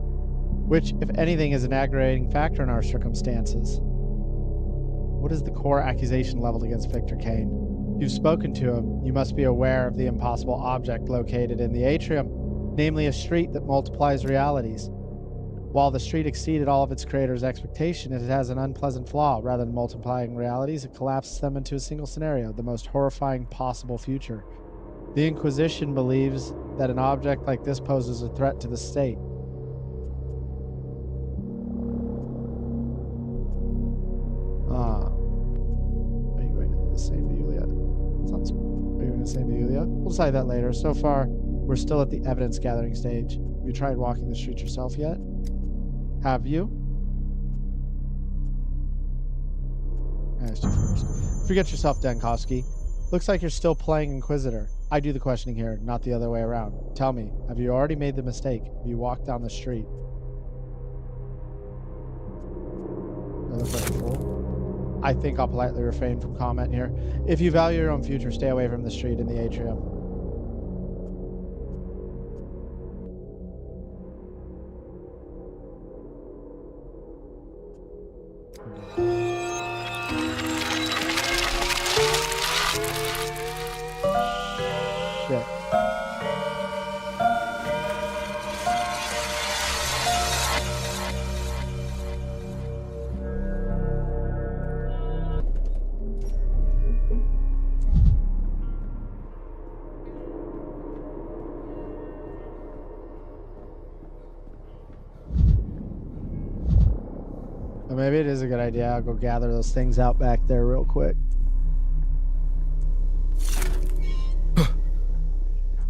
which, if anything, is an aggravating factor in our circumstances. What is the core accusation leveled against Victor Kane? You've spoken to him. You must be aware of the impossible object located in the atrium, namely a street that multiplies realities. While the street exceeded all of its creator's expectation, it has an unpleasant flaw. Rather than multiplying realities, it collapses them into a single scenario, the most horrifying possible future. The Inquisition believes that an object like this poses a threat to the state. Are you going to do the same to Yulia? Sounds. Are you going to do the same to Yulia? We'll decide that later. So far, we're still at the evidence gathering stage. Have you tried walking the streets yourself yet? Have you? I asked you first. Forget yourself, Denkovsky. Looks like you're still playing Inquisitor. I do the questioning here, not the other way around. Tell me, have you already made the mistake? Have you walked down the street? I look like a fool. I think I'll politely refrain from comment here. If you value your own future, stay away from the street in the atrium. Shit. Well, maybe it is a good idea. I'll go gather those things out back there real quick.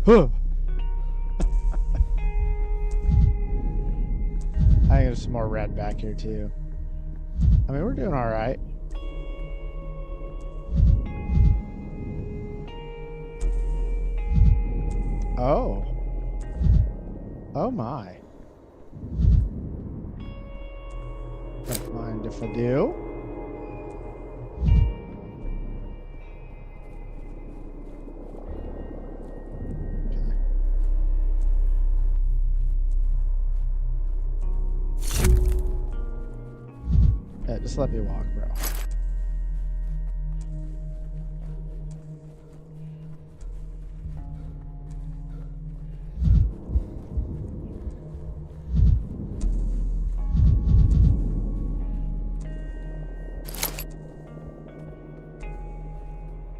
I think there's some more red back here too. I mean, we're doing all right. Oh. Oh my. Don't mind if I do. Yeah, just let me walk, bro.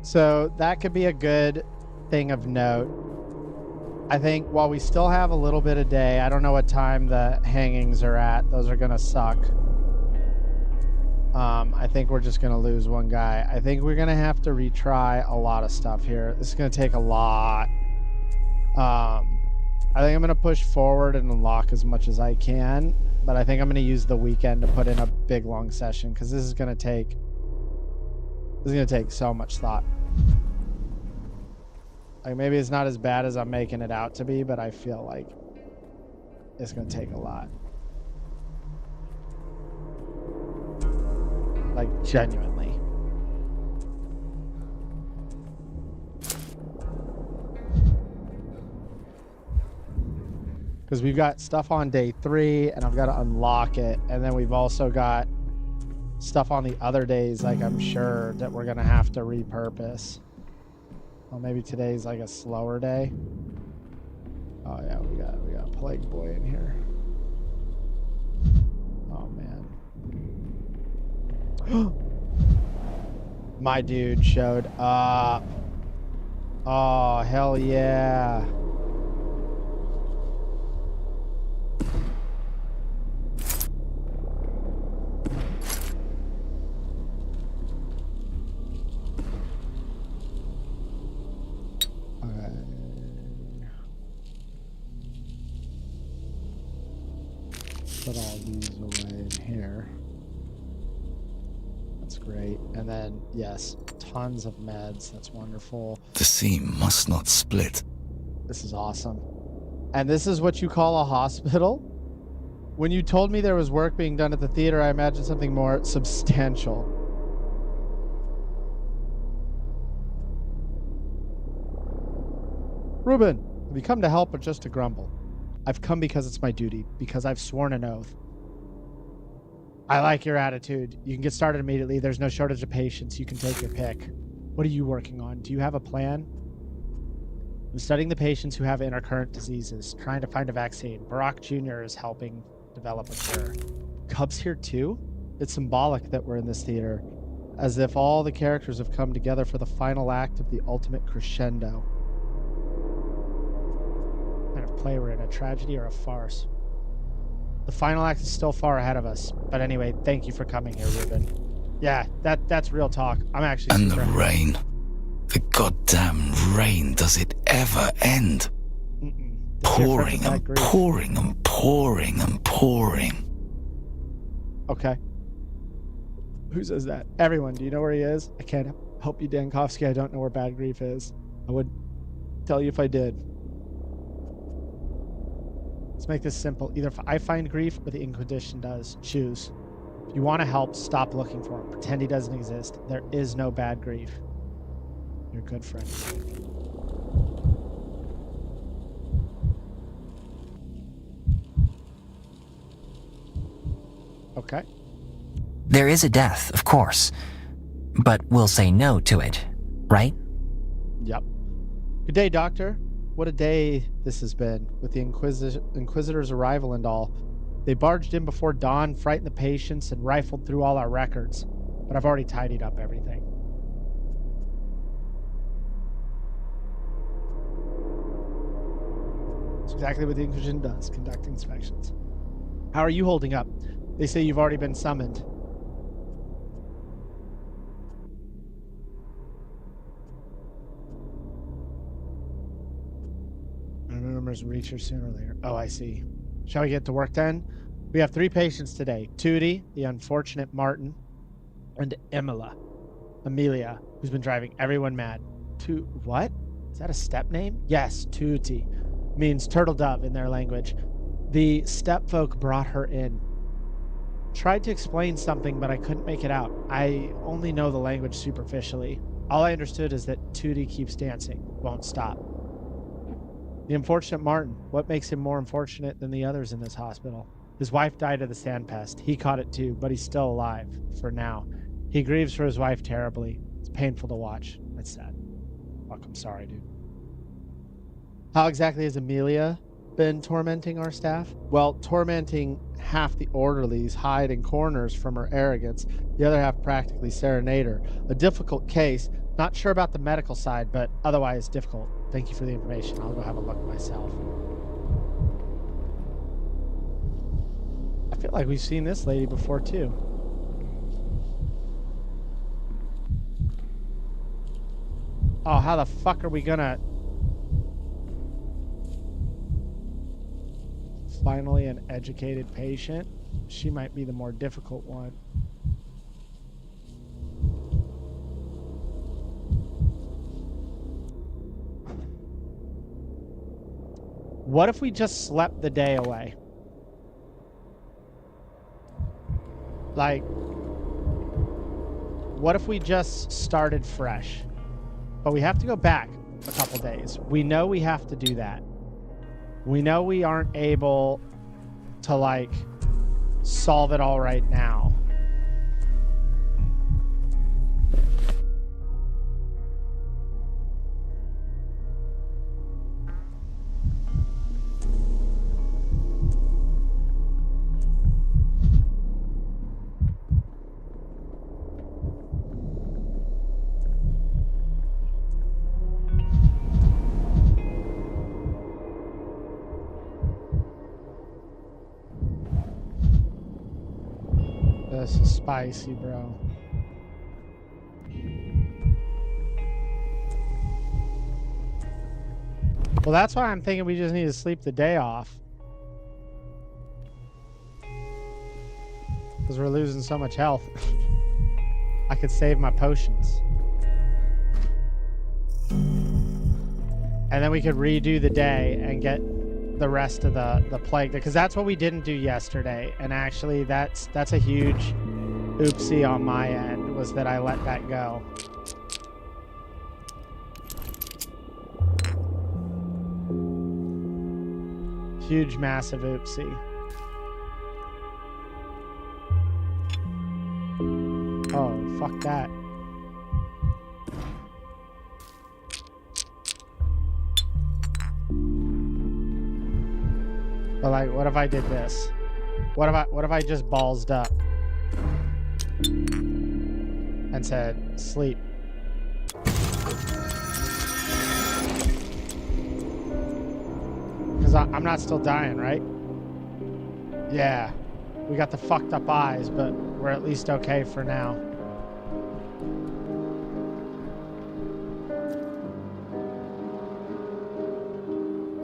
So that could be a good thing of note. I think while we still have a little bit of day, I don't know what time the hangings are at. Those are going to suck. I think we're just going to lose one guy. I think we're going to have to retry a lot of stuff here. This is going to take a lot. I think I'm going to push forward and unlock as much as I can, but I think I'm going to use the weekend to put in a big long session because this is going to take so much thought. Like, maybe it's not as bad as I'm making it out to be, but I feel like it's going to take a lot. Like, genuinely. Because we've got stuff on day 3, and I've got to unlock it. And then we've also got stuff on the other days, like, I'm sure that we're going to have to repurpose. Well, maybe today's like a slower day. Oh yeah, we got a plague boy in here. Oh man. My dude showed up. Oh hell yeah. Put all these away in here. That's great. And then, yes, tons of meds. That's wonderful. The seam must not split. This is awesome. And this is what you call a hospital? When you told me there was work being done at the theater, I imagined something more substantial. Ruben, have you come to help or just to grumble? I've come because it's my duty, because I've sworn an oath. I like your attitude. You can get started immediately. There's no shortage of patients. You can take your pick. What are you working on? Do you have a plan? I'm studying the patients who have intercurrent diseases, trying to find a vaccine. Barack Jr. is helping develop a cure. Cub's here too? It's symbolic that we're in this theater, as if all the characters have come together for the final act of the ultimate crescendo. Play we're in, a tragedy or a farce? The final act is still far ahead of us, but anyway, thank you for coming here, Ruben. Yeah, that's real talk. I'm actually and the rain, the goddamn rain, does it ever end? Pouring and pouring and pouring and pouring. Okay, who says that? Everyone. Do you know where he is? I can't help you, Dankovsky. I don't know where Bad Grief is. I would tell you if I did. Let's make this simple. Either I find grief or the Inquisition does. Choose. If you want to help, stop looking for him. Pretend he doesn't exist. There is no bad grief. You're a good friend. Okay. There is a death, of course, but we'll say no to it, right? Yep. Good day, Doctor. What a day this has been, with the Inquisitor's arrival and all. They barged in before dawn, frightened the patients, and rifled through all our records. But I've already tidied up everything. That's exactly what the Inquisition does, conduct inspections. How are you holding up? They say you've already been summoned. Rumors reach her sooner or later. Oh, I see. Shall we get to work then? We have 3 patients today. Tootie, the unfortunate Martin, and Amelia, who's been driving everyone mad. What? Is that a step name? Yes, Tootie. Means turtle dove in their language. The step folk brought her in. Tried to explain something, but I couldn't make it out. I only know the language superficially. All I understood is that Tootie keeps dancing, won't stop. The unfortunate Martin. What makes him more unfortunate than the others in this hospital? His wife died of the sandpest. He caught it too, but he's still alive, for now. He grieves for his wife terribly. It's painful to watch. It's sad. Fuck, I'm sorry, dude. How exactly has Amelia been tormenting our staff? Well, tormenting half the orderlies, hide in corners from her arrogance. The other half practically serenade her. A difficult case. Not sure about the medical side, but otherwise difficult. Thank you for the information. I'll go have a look myself. I feel like we've seen this lady before, too. Oh, how the fuck are we gonna... Finally, an educated patient. She might be the more difficult one. What if we just slept the day away? Like, what if we just started fresh? But we have to go back a couple days. We know we have to do that. We know we aren't able to, like, solve it all right now. This is spicy, bro. Well, that's why I'm thinking we just need to sleep the day off. Because we're losing so much health. I could save my potions. And then we could redo the day and get the rest of the plague, because that's what we didn't do yesterday. And actually that's a huge oopsie on my end, was that I let that go. Huge massive oopsie. Oh, fuck that. But like, what if I did this? What if I just ballsed up and said, sleep? Because I'm not still dying, right? Yeah. We got the fucked up eyes, but we're at least okay for now.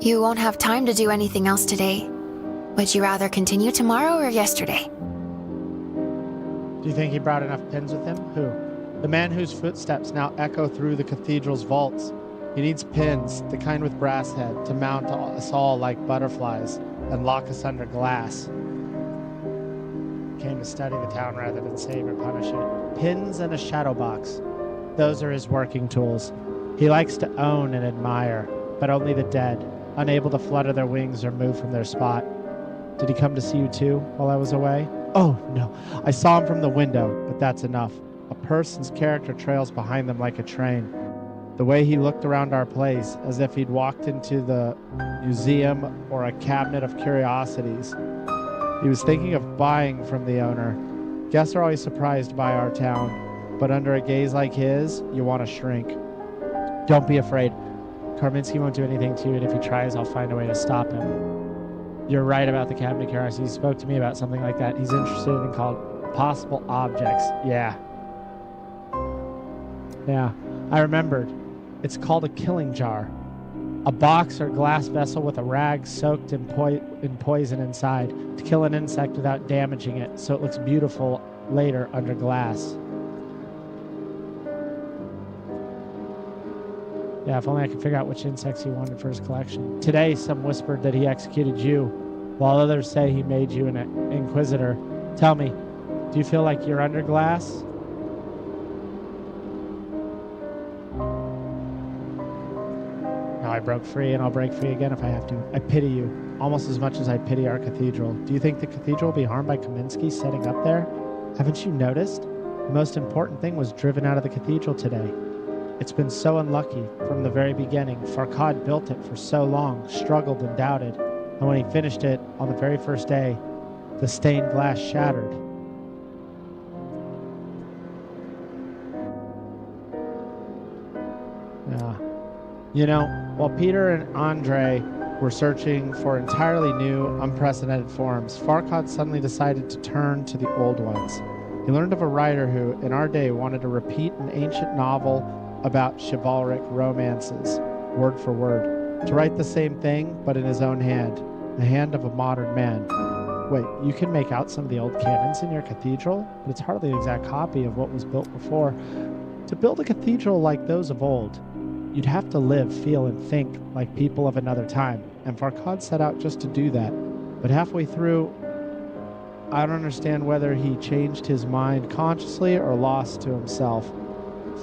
You won't have time to do anything else today. Would you rather continue tomorrow or yesterday? Do you think he brought enough pins with him? Who? The man whose footsteps now echo through the cathedral's vaults. He needs pins, the kind with brass head, to mount us all like butterflies and lock us under glass. Came to study the town rather than save or punish it. Pins and a shadow box. Those are his working tools. He likes to own and admire, but only the dead, unable to flutter their wings or move from their spot. Did he come to see you too while I was away? Oh, no. I saw him from the window, but that's enough. A person's character trails behind them like a train. The way he looked around our place, as if he'd walked into the museum or a cabinet of curiosities. He was thinking of buying from the owner. Guests are always surprised by our town, but under a gaze like his, you want to shrink. Don't be afraid. Karminski won't do anything to you, and if he tries, I'll find a way to stop him. You're right about the cabinet of curiosities. He spoke to me about something like that. He's interested in called possible objects. Yeah, I remembered. It's called a killing jar. A box or glass vessel with a rag soaked in poison inside to kill an insect without damaging it, so it looks beautiful later under glass. Yeah, if only I could figure out which insects he wanted for his collection. Today, some whispered that he executed you, while others say he made you an Inquisitor. Tell me, do you feel like you're under glass? Now I broke free, and I'll break free again if I have to. I pity you, almost as much as I pity our cathedral. Do you think the cathedral will be harmed by Kaminsky setting up there? Haven't you noticed? The most important thing was driven out of the cathedral today. It's been so unlucky from the very beginning. Farkad built it for so long, struggled and doubted, and when he finished it on the very first day, the stained glass shattered. Yeah. You know, while Peter and Andre were searching for entirely new, unprecedented forms, Farkad suddenly decided to turn to the old ones. He learned of a writer who, in our day, wanted to repeat an ancient novel about chivalric romances, word for word, to write the same thing, but in his own hand, the hand of a modern man. Wait, you can make out some of the old cannons in your cathedral, but it's hardly an exact copy of what was built before. To build a cathedral like those of old, you'd have to live, feel, and think like people of another time, and Farkad set out just to do that. But halfway through, I don't understand whether he changed his mind consciously or lost to himself,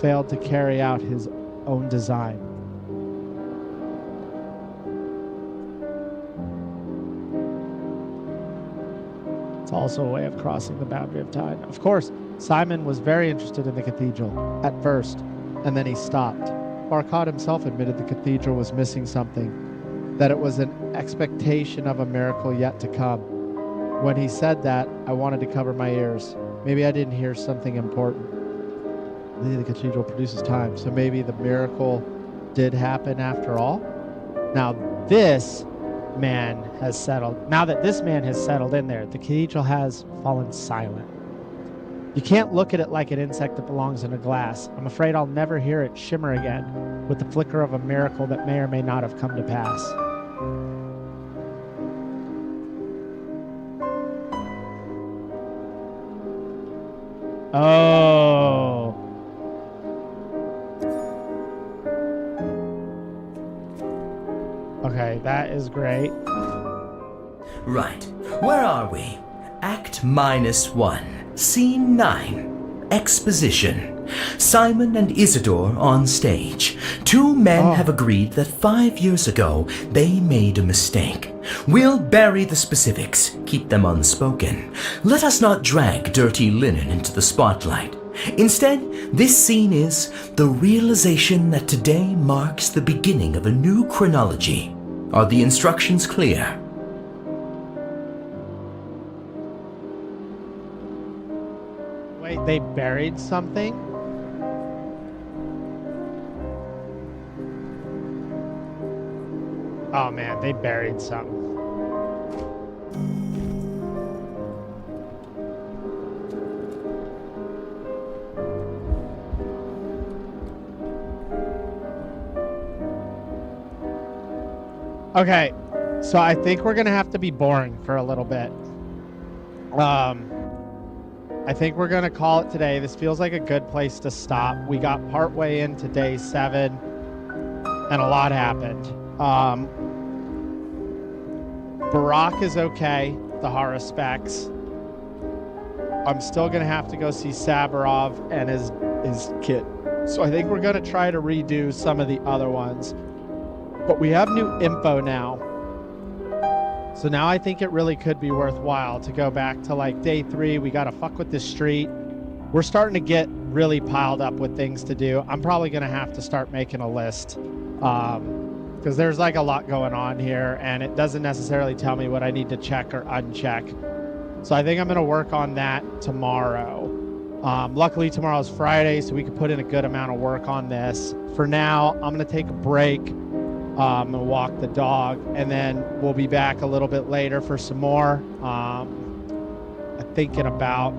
failed to carry out his own design. It's also a way of crossing the boundary of time. Of course, Simon was very interested in the cathedral at first, and then he stopped. Farkad himself admitted the cathedral was missing something, that it was an expectation of a miracle yet to come. When he said that, I wanted to cover my ears. Maybe I didn't hear something important. The cathedral produces time, so maybe the miracle did happen after all. Now this man has settled. Now that this man has settled in there, the cathedral has fallen silent. You can't look at it like an insect that belongs in a glass. I'm afraid I'll never hear it shimmer again with the flicker of a miracle that may or may not have come to pass. Oh. Okay, that is great. Right. Where are we? Act -1. Scene 9. Exposition. Simon and Isidore on stage. Two men have agreed that 5 years ago they made a mistake. We'll bury the specifics, keep them unspoken. Let us not drag dirty linen into the spotlight. Instead, this scene is the realization that today marks the beginning of a new chronology. Are the instructions clear? Wait, they buried something? Oh man, they buried something. Okay, so I think we're gonna have to be boring for a little bit. I think we're gonna call it today. This feels like a good place to stop. We got partway into day 7. and a lot happened. Barack is okay, the horror specs. I'm still going to have to go see Sabarov and his kid. So I think we're going to try to redo some of the other ones. But we have new info now. So now I think it really could be worthwhile to go back to like day 3. We got to fuck with this street. We're starting to get really piled up with things to do. I'm probably going to have to start making a list. Because there's like a lot going on here, and it doesn't necessarily tell me what I need to check or uncheck. So I think I'm going to work on that tomorrow. Luckily, tomorrow's Friday, so we can put in a good amount of work on this. For now, I'm going to take a break and walk the dog, and then we'll be back a little bit later for some more. I think in about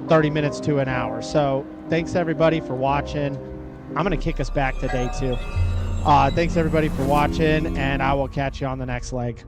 30 minutes to an hour. So thanks, everybody, for watching. I'm going to kick us back to day 2. Thanks, everybody, for watching, and I will catch you on the next leg.